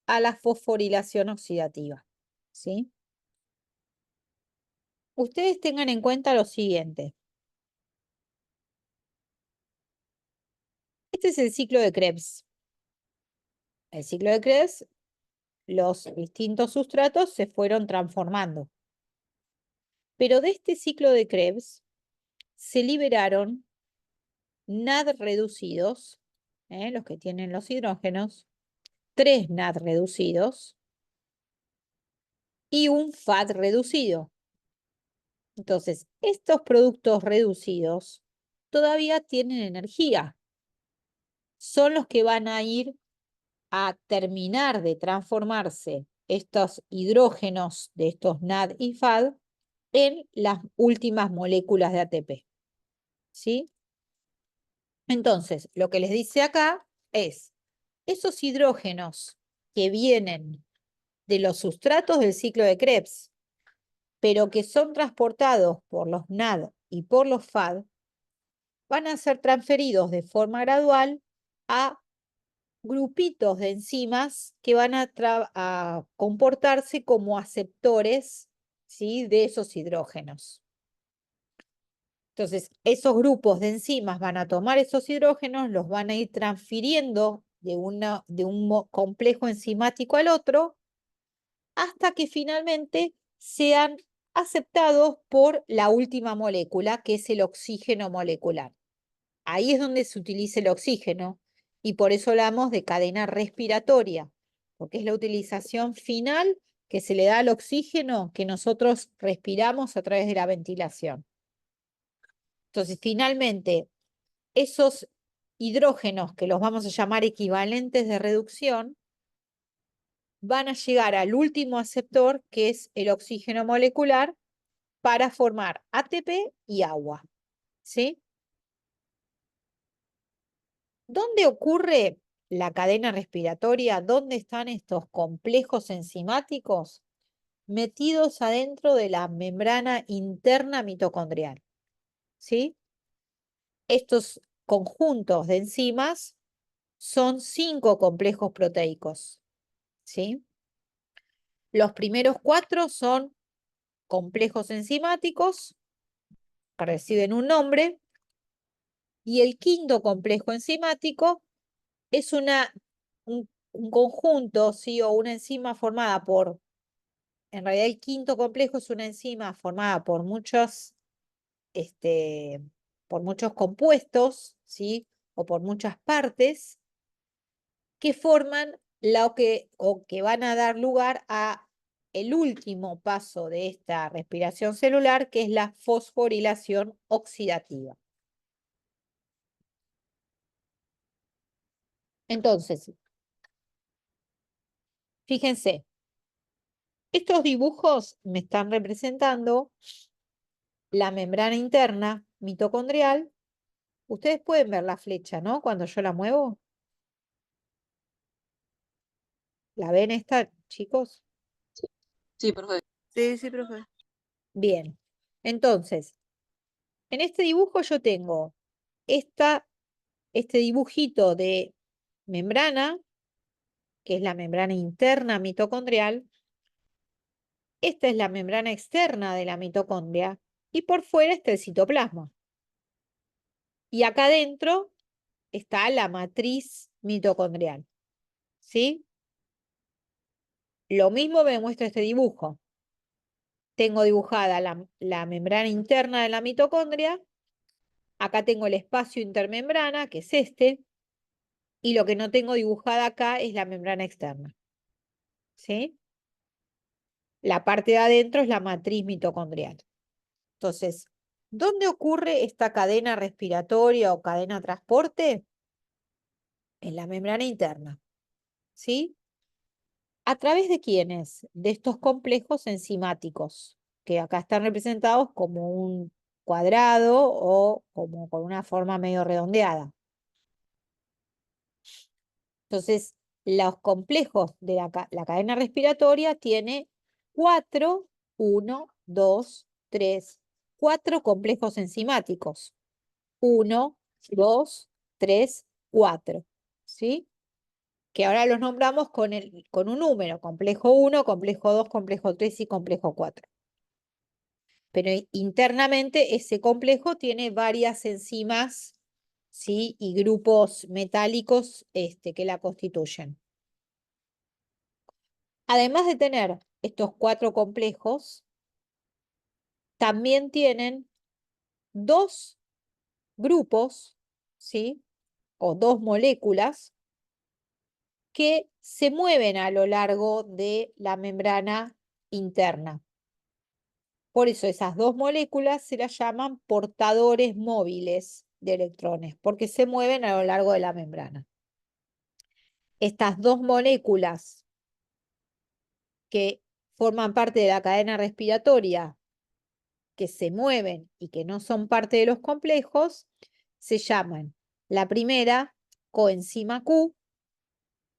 a la fosforilación oxidativa. ¿Sí? Ustedes tengan en cuenta lo siguiente. Este es el ciclo de Krebs. El ciclo de Krebs, los distintos sustratos se fueron transformando. Pero de este ciclo de Krebs se liberaron NAD reducidos, los que tienen los hidrógenos, 3 NAD reducidos y un FAD reducido. Entonces, estos productos reducidos todavía tienen energía. Son los que van a ir a terminar de transformarse estos hidrógenos de estos NAD y FAD en las últimas moléculas de ATP. ¿Sí? Entonces, lo que les dice acá es, esos hidrógenos que vienen de los sustratos del ciclo de Krebs, pero que son transportados por los NAD y por los FAD, van a ser transferidos de forma gradual a grupitos de enzimas que van a comportarse como aceptores, ¿sí?, de esos hidrógenos. Entonces, esos grupos de enzimas van a tomar esos hidrógenos, los van a ir transfiriendo de un complejo enzimático al otro, hasta que finalmente sean aceptados por la última molécula, que es el oxígeno molecular. Ahí es donde se utiliza el oxígeno y por eso hablamos de cadena respiratoria, porque es la utilización final que se le da al oxígeno que nosotros respiramos a través de la ventilación. Entonces, finalmente, esos hidrógenos, que los vamos a llamar equivalentes de reducción, van a llegar al último aceptor, que es el oxígeno molecular, para formar ATP y agua. ¿Sí? ¿Dónde ocurre la cadena respiratoria? ¿Dónde están estos complejos enzimáticos? Metidos adentro de la membrana interna mitocondrial. ¿Sí? Estos conjuntos de enzimas son 5 complejos proteicos. ¿Sí? Los primeros 4 son complejos enzimáticos, que reciben un nombre, y el quinto complejo enzimático es un conjunto, ¿sí?, o una enzima formada en realidad el quinto complejo es una enzima formada por por muchos compuestos, ¿sí?, o por muchas partes, que forman o que van a dar lugar a el último paso de esta respiración celular, que es la fosforilación oxidativa. Entonces, fíjense, estos dibujos me están representando la membrana interna mitocondrial. Ustedes pueden ver la flecha, ¿no?, cuando yo la muevo. ¿La ven esta, chicos? Sí, profe. Sí, sí, profe. Bien. Entonces, en este dibujo yo tengo este dibujito de membrana, que es la membrana interna mitocondrial. Esta es la membrana externa de la mitocondria y por fuera está el citoplasma. Y acá adentro está la matriz mitocondrial. ¿Sí? Lo mismo me muestra este dibujo. Tengo dibujada la membrana interna de la mitocondria. Acá tengo el espacio intermembrana, que es este. Y lo que no tengo dibujada acá es la membrana externa. ¿Sí? La parte de adentro es la matriz mitocondrial. Entonces, ¿dónde ocurre esta cadena respiratoria o cadena transporte? En la membrana interna. ¿Sí? ¿A través de quiénes? De estos complejos enzimáticos, que acá están representados como un cuadrado o como con una forma medio redondeada. Entonces, los complejos de la cadena respiratoria tiene 1, 2, 3, 4 complejos enzimáticos. 1, 2, 3, 4. ¿Sí? Que ahora los nombramos con un número: complejo 1, complejo 2, complejo 3 y complejo 4. Pero internamente ese complejo tiene varias enzimas, ¿sí?, y grupos metálicos que la constituyen. Además de tener estos 4 complejos, también tienen dos grupos, ¿sí? O dos moléculas que se mueven a lo largo de la membrana interna. Por eso esas dos moléculas se las llaman portadores móviles de electrones, porque se mueven a lo largo de la membrana. Estas dos moléculas que forman parte de la cadena respiratoria, que se mueven y que no son parte de los complejos, se llaman la primera coenzima Q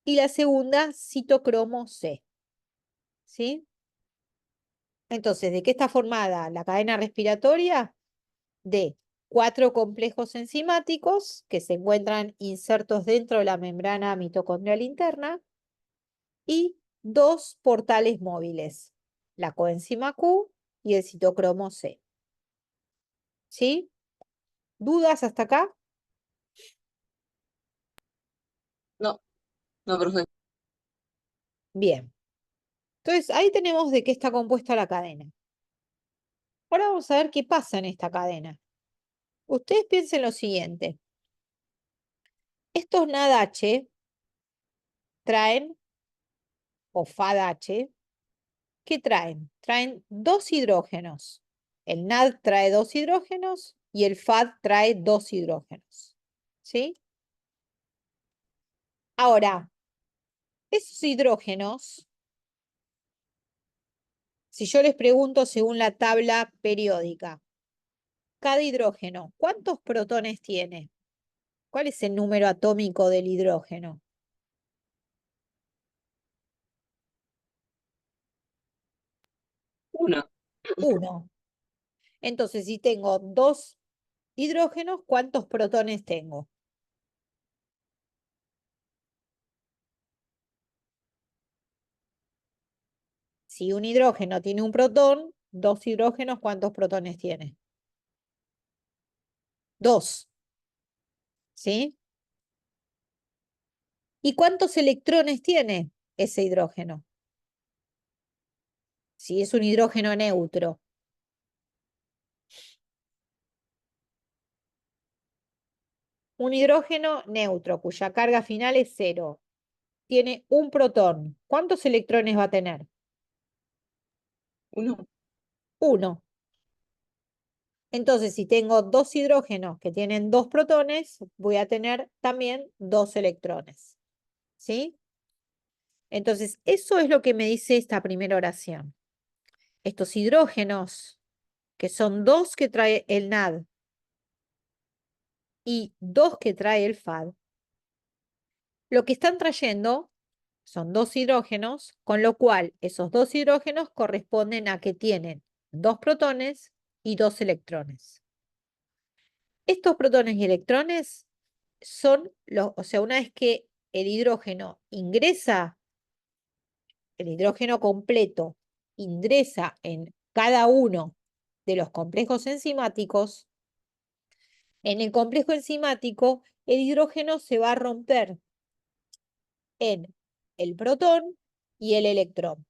y la segunda citocromo C. ¿Sí? Entonces, ¿de qué está formada la cadena respiratoria? De 4 complejos enzimáticos que se encuentran insertos dentro de la membrana mitocondrial interna y 2 portales móviles, la coenzima Q y el citocromo C. ¿Sí? ¿Dudas hasta acá? No, no, profe. Bien. Entonces, ahí tenemos de qué está compuesta la cadena. Ahora vamos a ver qué pasa en esta cadena. Ustedes piensen lo siguiente. Estos NADH traen, o FADH, ¿qué traen? Traen dos hidrógenos. El NAD trae dos hidrógenos y el FAD trae dos hidrógenos. ¿Sí? Ahora, esos hidrógenos, si yo les pregunto según la tabla periódica, cada hidrógeno, ¿cuántos protones tiene? ¿Cuál es el número atómico del hidrógeno? Uno. 1. Entonces, si tengo dos hidrógenos, ¿cuántos protones tengo? Si un hidrógeno tiene un protón, dos hidrógenos, ¿cuántos protones tiene? 2. ¿Sí? ¿Y cuántos electrones tiene ese hidrógeno? Si es un hidrógeno neutro. Un hidrógeno neutro cuya carga final es 0. Tiene un protón. ¿Cuántos electrones va a tener? Uno. 1. Entonces, si tengo dos hidrógenos que tienen dos protones, voy a tener también dos electrones. ¿Sí? Entonces, eso es lo que me dice esta primera oración. Estos hidrógenos, que son dos que trae el NAD y dos que trae el FAD, lo que están trayendo son dos hidrógenos, con lo cual esos dos hidrógenos corresponden a que tienen dos protones y dos electrones. Estos protones y electrones son los, o sea, una vez que el hidrógeno ingresa, el hidrógeno completo ingresa en cada uno de los complejos enzimáticos, en el complejo enzimático el hidrógeno se va a romper en el protón y el electrón.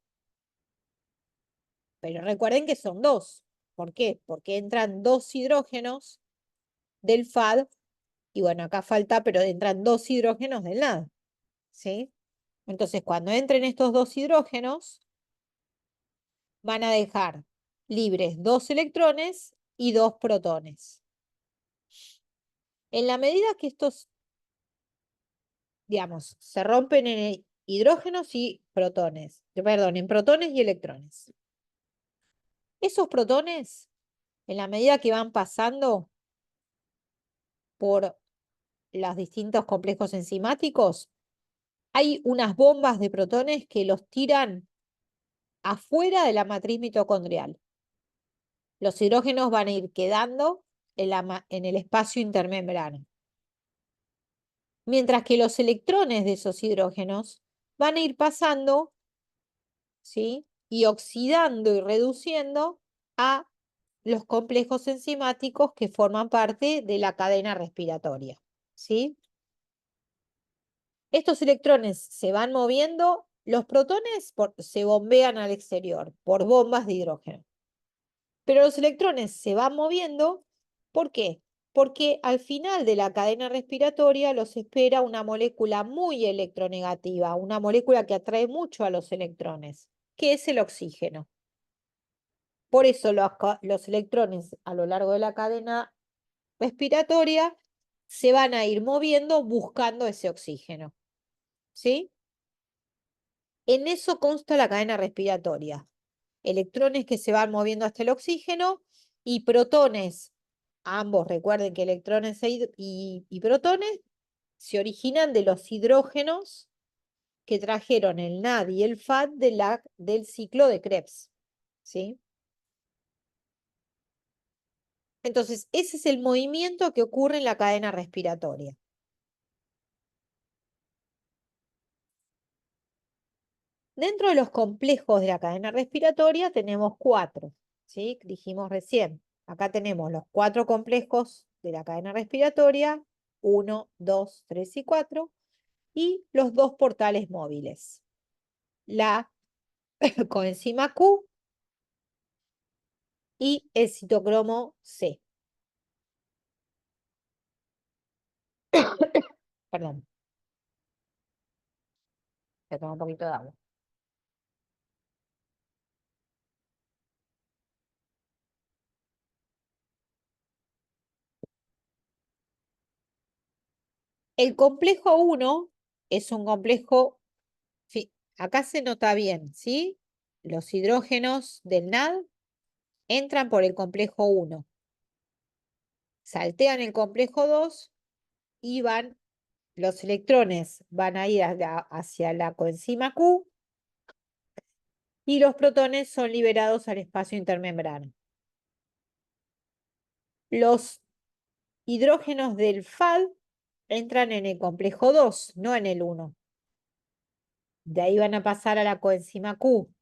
Pero recuerden que son dos. ¿Por qué? Porque entran dos hidrógenos del FAD y bueno, acá falta, pero entran dos hidrógenos del NAD. ¿Sí? Entonces, cuando entren estos dos hidrógenos, van a dejar libres dos electrones y dos protones. En la medida que estos, digamos, se rompen en hidrógenos y protones, perdón, en protones y electrones. Esos protones, en la medida que van pasando por los distintos complejos enzimáticos, hay unas bombas de protones que los tiran afuera de la matriz mitocondrial. Los hidrógenos van a ir quedando en el espacio intermembrano. Mientras que los electrones de esos hidrógenos van a ir pasando, ¿sí? Y oxidando y reduciendo a los complejos enzimáticos que forman parte de la cadena respiratoria, ¿sí? Estos electrones se van moviendo, los protones se bombean al exterior por bombas de hidrógeno. Pero los electrones se van moviendo, ¿por qué? Porque al final de la cadena respiratoria los espera una molécula muy electronegativa, una molécula que atrae mucho a los electrones, que es el oxígeno. Por eso los electrones a lo largo de la cadena respiratoria se van a ir moviendo buscando ese oxígeno. ¿Sí? En eso consta la cadena respiratoria. Electrones que se van moviendo hasta el oxígeno y protones. Ambos, recuerden que electrones y protones se originan de los hidrógenos que trajeron el NAD y el FAD del ciclo de Krebs. ¿Sí? Entonces, ese es el movimiento que ocurre en la cadena respiratoria. Dentro de los complejos de la cadena respiratoria tenemos 4, ¿sí? Dijimos recién. Acá tenemos los 4 complejos de la cadena respiratoria, 1, 2, 3 y 4, y los 2 portales móviles. La coenzima Q y el citocromo C. Perdón. Voy a tomar un poquito de agua. El complejo 1 es un complejo, acá se nota bien, ¿sí? Los hidrógenos del NAD entran por el complejo 1, saltean el complejo 2 y los electrones van a ir hacia la coenzima Q y los protones son liberados al espacio intermembrana. Los hidrógenos del FAD entran en el complejo 2, no en el 1. De ahí van a pasar a la coenzima Q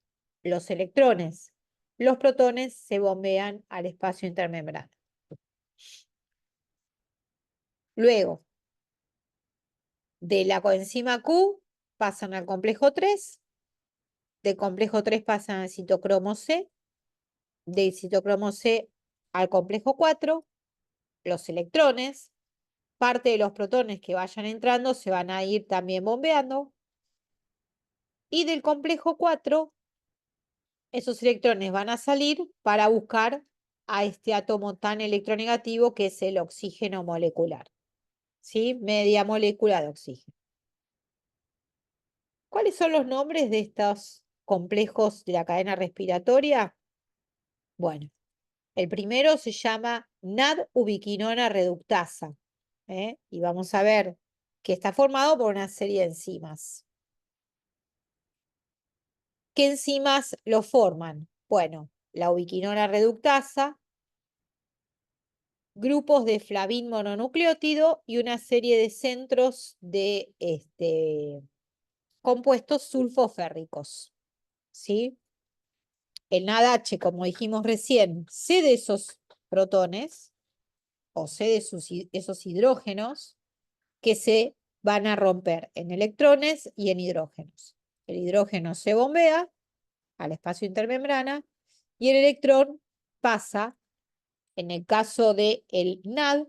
los electrones. Los protones se bombean al espacio intermembrana. Luego, de la coenzima Q pasan al complejo 3, del complejo 3 pasan al citocromo C, del citocromo C al complejo 4, los electrones, parte de los protones que vayan entrando se van a ir también bombeando, y del complejo 4 esos electrones van a salir para buscar a este átomo tan electronegativo que es el oxígeno molecular, ¿sí? Media molécula de oxígeno. ¿Cuáles son los nombres de estos complejos de la cadena respiratoria? Bueno, el primero se llama NAD-ubiquinona reductasa, y vamos a ver que está formado por una serie de enzimas. ¿Qué enzimas lo forman? Bueno, la ubiquinona reductasa, grupos de flavín mononucleótido y una serie de centros de compuestos sulfoférricos, ¿sí? El NADH, como dijimos recién, cede esos protones o cede esos hidrógenos que se van a romper en electrones y en hidrógenos. El hidrógeno se bombea al espacio intermembrana y el electrón pasa, en el caso del NAD,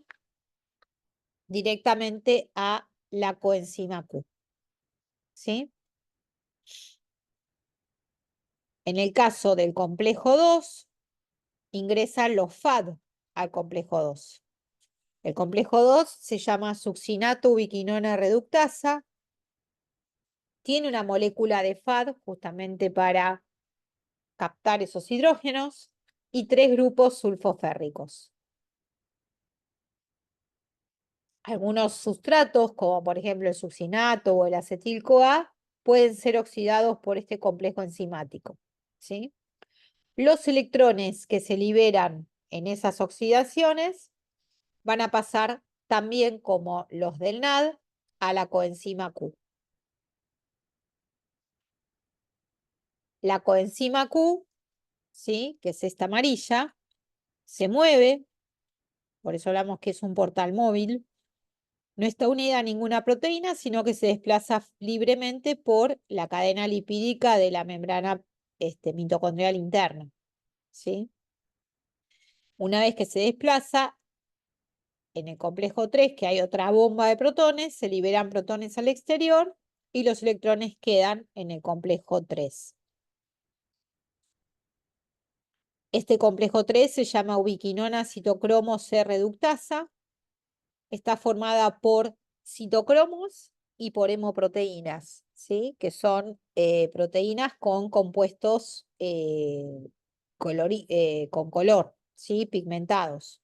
directamente a la coenzima Q. ¿Sí? En el caso del complejo 2, ingresan los FAD al complejo 2. El complejo 2 se llama succinato ubiquinona reductasa. Tiene una molécula de FAD justamente para captar esos hidrógenos y 3 grupos sulfoférricos. Algunos sustratos, como por ejemplo el succinato o el acetil-CoA, pueden ser oxidados por este complejo enzimático, ¿sí? Los electrones que se liberan en esas oxidaciones van a pasar también, como los del NAD, a la coenzima Q. La coenzima Q, ¿sí?, que es esta amarilla, se mueve, por eso hablamos que es un portal móvil. No está unida a ninguna proteína, sino que se desplaza libremente por la cadena lipídica de la membrana mitocondrial interna, ¿sí? Una vez que se desplaza, en el complejo 3, que hay otra bomba de protones, se liberan protones al exterior y los electrones quedan en el complejo 3. Este complejo 3 se llama ubiquinona citocromo C reductasa. Está formada por citocromos y por hemoproteínas, ¿sí? Que son proteínas con compuestos con color, ¿sí? Pigmentados.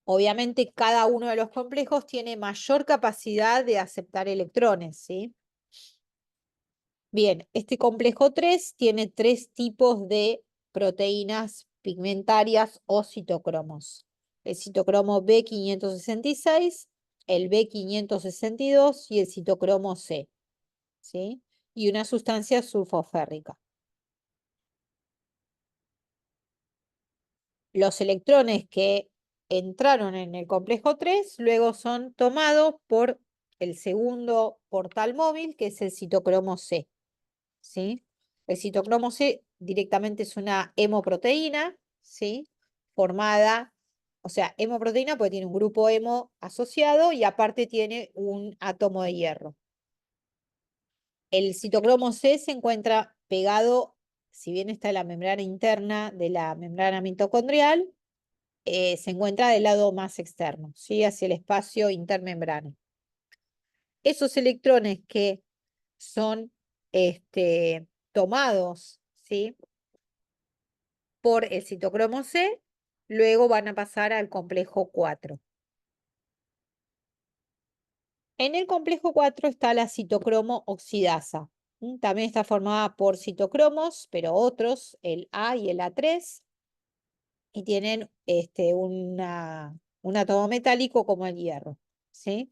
Obviamente, cada uno de los complejos tiene mayor capacidad de aceptar electrones, ¿sí? Bien, este complejo 3 tiene 3 tipos de proteínas pigmentarias o citocromos. El citocromo B566, el B562 y el citocromo C, ¿sí? Y una sustancia sulfoférrica. Los electrones que entraron en el complejo 3 luego son tomados por el segundo portal móvil, que es el citocromo C, ¿sí? El citocromo C directamente es una hemoproteína, ¿sí? Formada, o sea, hemoproteína porque tiene un grupo hemo asociado y aparte tiene un átomo de hierro. El citocromo C se encuentra pegado, si bien está en la membrana interna de la membrana mitocondrial, se encuentra del lado más externo, ¿sí? Hacia el espacio intermembrana. Esos electrones que son tomados, ¿sí? Por el citocromo C, luego van a pasar al complejo 4. En el complejo 4 está la citocromo oxidasa. También está formada por citocromos, pero otros, el A y el A3, y tienen un átomo metálico como el hierro, ¿sí?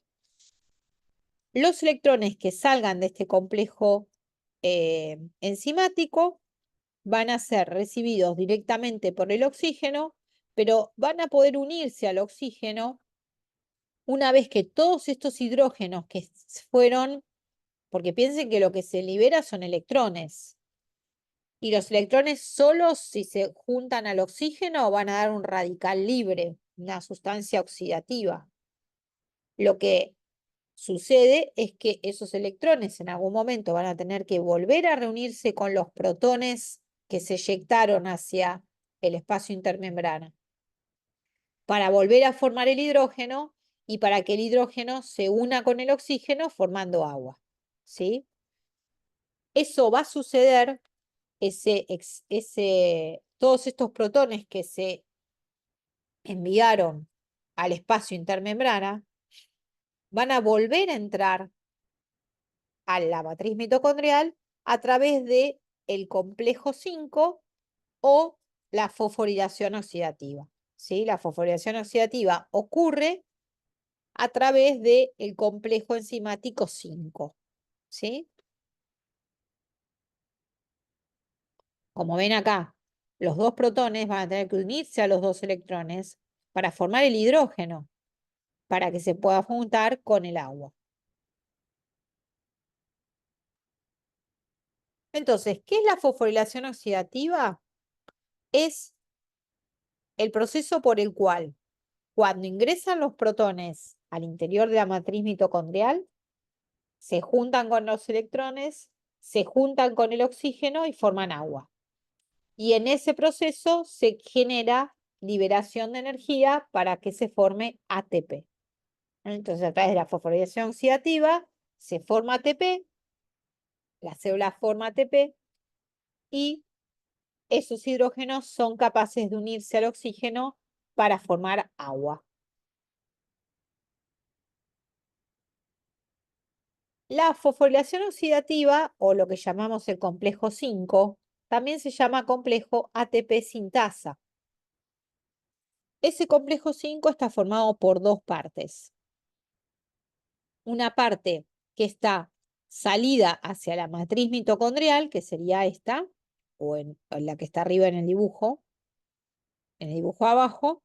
Los electrones que salgan de este complejo enzimático van a ser recibidos directamente por el oxígeno, pero van a poder unirse al oxígeno una vez que todos estos hidrógenos que fueron, porque piensen que lo que se libera son electrones, y los electrones solos, si se juntan al oxígeno, van a dar un radical libre, una sustancia oxidativa. Lo que sucede es que esos electrones en algún momento van a tener que volver a reunirse con los protones que se eyectaron hacia el espacio intermembrana para volver a formar el hidrógeno y para que el hidrógeno se una con el oxígeno formando agua, ¿sí? Eso va a suceder, todos estos protones que se enviaron al espacio intermembrana van a volver a entrar a la matriz mitocondrial a través de el complejo 5 o la fosforilación oxidativa, ¿sí? La fosforilación oxidativa ocurre a través del complejo enzimático 5, ¿sí? Como ven acá, los dos protones van a tener que unirse a los dos electrones para formar el hidrógeno, para que se pueda juntar con el agua. Entonces, ¿qué es la fosforilación oxidativa? Es el proceso por el cual, cuando ingresan los protones al interior de la matriz mitocondrial, se juntan con los electrones, se juntan con el oxígeno y forman agua. Y en ese proceso se genera liberación de energía para que se forme ATP. Entonces, a través de la fosforilación oxidativa se forma ATP, la célula forma ATP y esos hidrógenos son capaces de unirse al oxígeno para formar agua. La fosforilación oxidativa, o lo que llamamos el complejo 5, también se llama complejo ATP sintasa. Ese complejo 5 está formado por dos partes. Una parte que está salida hacia la matriz mitocondrial, que sería esta, o en la que está arriba en el dibujo abajo,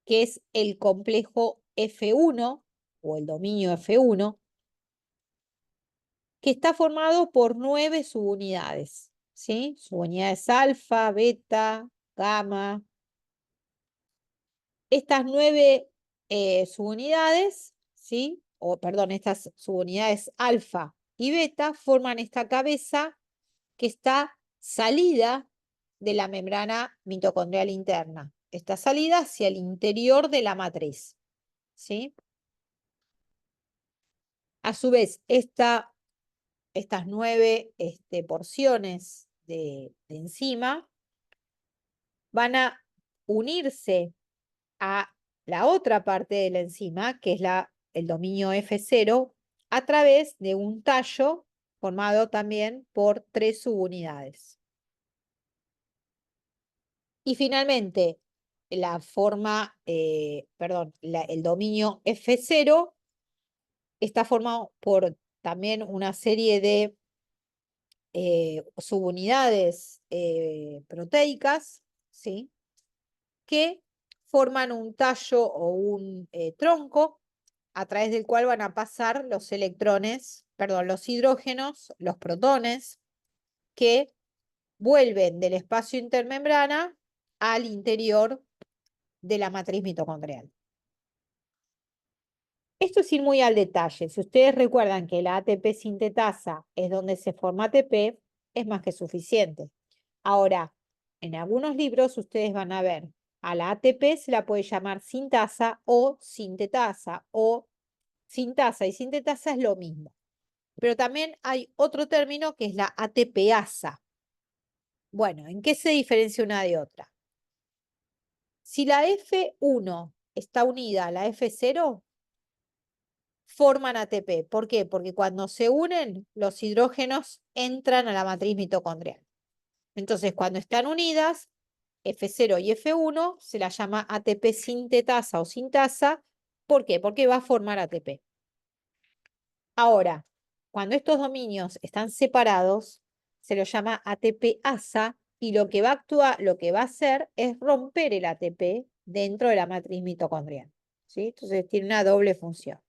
que es el complejo F1 o el dominio F1, que está formado por 9 subunidades, ¿sí? Subunidades alfa, beta, gamma, estas 9 subunidades, ¿sí? O perdón, estas subunidades alfa y beta forman esta cabeza que está salida de la membrana mitocondrial interna. Está salida hacia el interior de la matriz, ¿sí? A su vez, estas 9 porciones de enzima van a unirse a la otra parte de la enzima, que es el dominio F0, a través de un tallo formado también por 3 subunidades. Y finalmente, la forma, el dominio F0 está formado por también una serie de subunidades proteicas, ¿sí? Que forman un tallo o un tronco a través del cual van a pasar los electrones, perdón, los hidrógenos, los protones, que vuelven del espacio intermembrana al interior de la matriz mitocondrial. Esto es ir muy al detalle. Si ustedes recuerdan que la ATP sintetasa es donde se forma ATP, es más que suficiente. Ahora, en algunos libros ustedes van a ver a la ATP se la puede llamar sintasa o sintetasa, o sintasa y sintetasa es lo mismo. Pero también hay otro término que es la ATPasa. Bueno, ¿en qué se diferencia una de otra? Si la F1 está unida a la F0, forman ATP. ¿Por qué? Porque cuando se unen, los hidrógenos entran a la matriz mitocondrial. Entonces, cuando están unidas, F0 y F1 se la llama ATP sintetasa o sintasa. ¿Por qué? Porque va a formar ATP. Ahora, cuando estos dominios están separados, se lo llama ATP-asa y lo que va a actuar, lo que va a hacer es romper el ATP dentro de la matriz mitocondrial, ¿sí? Entonces tiene una doble función.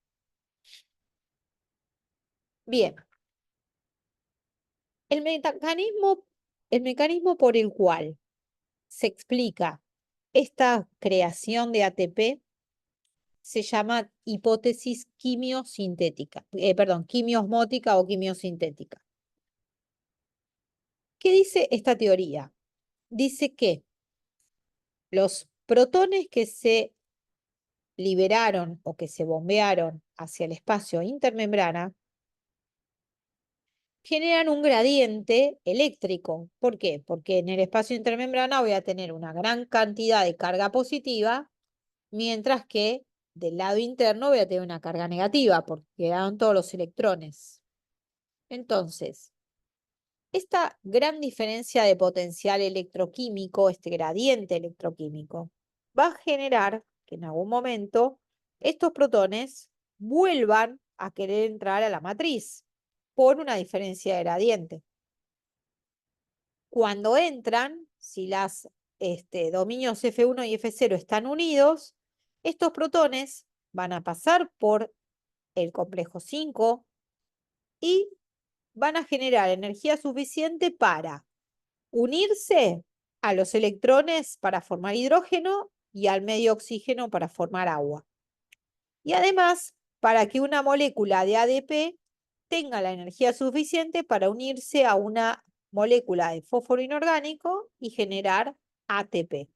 Bien. El mecanismo por el cual se explica esta creación de ATP se llama hipótesis quimiosmótica o quimiosintética. ¿Qué dice esta teoría? Dice que los protones que se liberaron o que se bombearon hacia el espacio intermembrana generan un gradiente eléctrico. ¿Por qué? Porque en el espacio intermembrana voy a tener una gran cantidad de carga positiva, mientras que del lado interno voy a tener una carga negativa, porque quedaron todos los electrones. Entonces, esta gran diferencia de potencial electroquímico, este gradiente electroquímico, va a generar que en algún momento estos protones vuelvan a querer entrar a la matriz por una diferencia de gradiente. Cuando entran, si los dominios F1 y F0 están unidos, estos protones van a pasar por el complejo 5 y van a generar energía suficiente para unirse a los electrones para formar hidrógeno y al medio oxígeno para formar agua. Y además, para que una molécula de ADP tenga la energía suficiente para unirse a una molécula de fósforo inorgánico y generar ATP.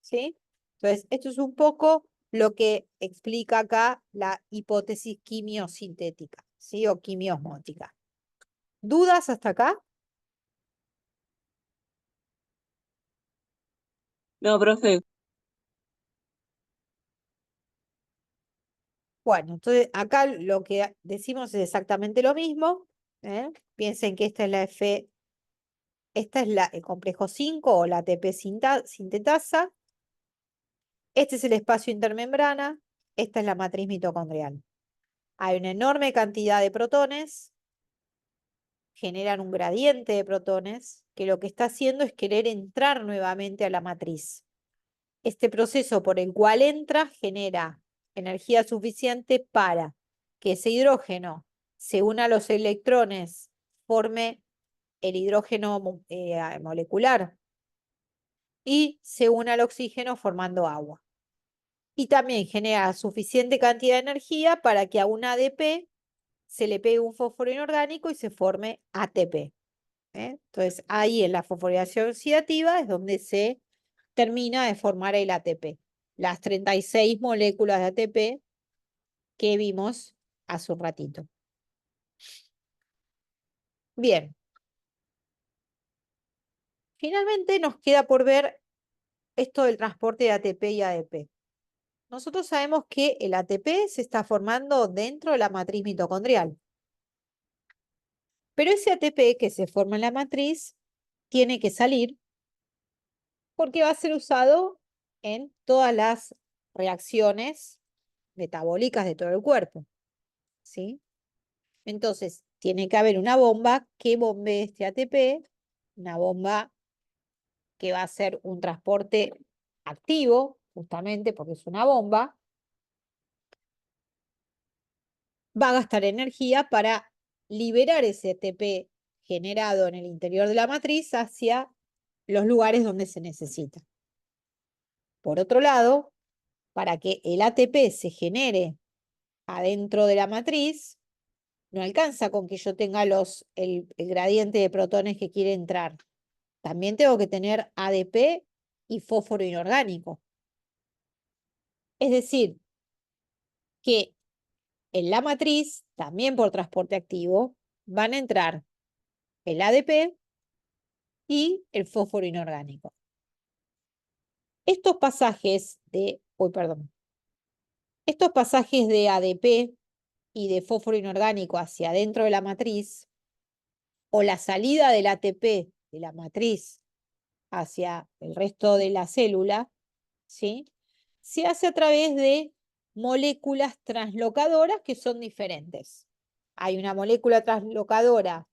¿Sí? Entonces, esto es un poco lo que explica acá la hipótesis quimiosintética, ¿sí? O quimiosmótica. ¿Dudas hasta acá? No, profe. Bueno, entonces acá lo que decimos es exactamente lo mismo. Piensen que esta es la el complejo 5 o la ATP sintetasa. Este es el espacio intermembrana. Esta es la matriz mitocondrial. Hay una enorme cantidad de protones, generan un gradiente de protones, que lo que está haciendo es querer entrar nuevamente a la matriz. Este proceso por el cual entra genera energía suficiente para que ese hidrógeno se una a los electrones, forme el hidrógeno molecular y se una al oxígeno formando agua. y también genera suficiente cantidad de energía para que a un ADP se le pegue un fósforo inorgánico y se forme ATP. Entonces, ahí en la fosforilación oxidativa es donde se termina de formar el ATP. Las 36 moléculas de ATP que vimos hace un ratito. Bien. Finalmente nos queda por ver esto del transporte de ATP y ADP. Nosotros sabemos que el ATP se está formando dentro de la matriz mitocondrial. Pero ese ATP que se forma en la matriz tiene que salir porque va a ser usado en todas las reacciones metabólicas de todo el cuerpo, ¿sí? Entonces, tiene que haber una bomba que bombee este ATP, una bomba que va a ser un transporte activo, justamente porque es una bomba, va a gastar energía para liberar ese ATP generado en el interior de la matriz hacia los lugares donde se necesita. Por otro lado, para que el ATP se genere adentro de la matriz, no alcanza con que yo tenga el gradiente de protones que quiere entrar. También tengo que tener ADP y fósforo inorgánico. Es decir, que en la matriz, también por transporte activo, van a entrar el ADP y el fósforo inorgánico. Estos pasajes estos pasajes de ADP y de fósforo inorgánico hacia adentro de la matriz, o la salida del ATP de la matriz hacia el resto de la célula, ¿sí? Se hace a través de moléculas translocadoras que son diferentes. Hay una molécula translocadora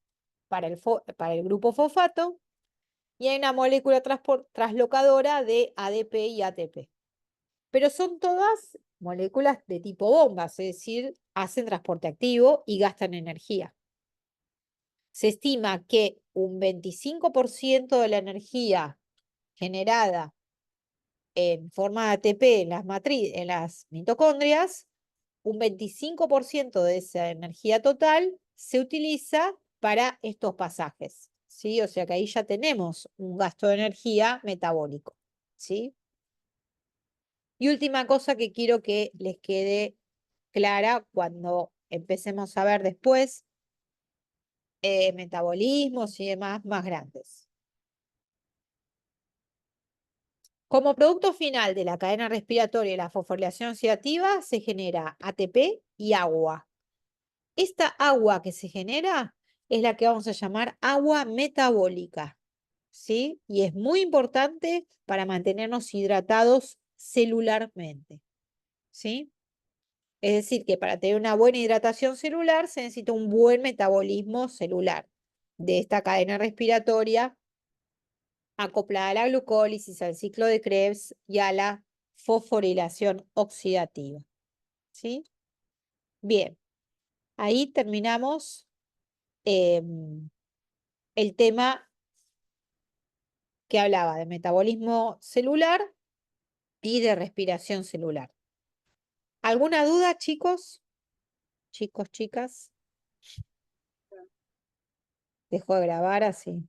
para el grupo fosfato y hay una molécula translocadora de ADP y ATP. Pero son todas moléculas de tipo bombas, es decir, hacen transporte activo y gastan energía. Se estima que un 25% de la energía generada en forma de ATP en las mitocondrias, un 25% de esa energía total se utiliza para estos pasajes, ¿sí? O sea que ahí ya tenemos un gasto de energía metabólico, ¿sí? Y última cosa que quiero que les quede clara cuando empecemos a ver después metabolismos y demás más grandes. Como producto final de la cadena respiratoria y la fosforilación oxidativa se genera ATP y agua. Esta agua que se genera es la que vamos a llamar agua metabólica, ¿sí? Y es muy importante para mantenernos hidratados celularmente, ¿sí? Es decir, que para tener una buena hidratación celular se necesita un buen metabolismo celular de esta cadena respiratoria acoplada a la glucólisis, al ciclo de Krebs y a la fosforilación oxidativa, ¿sí? Bien, ahí terminamos el tema que hablaba de metabolismo celular y de respiración celular. ¿Alguna duda, chicos? Chicos, chicas. Dejo de grabar así.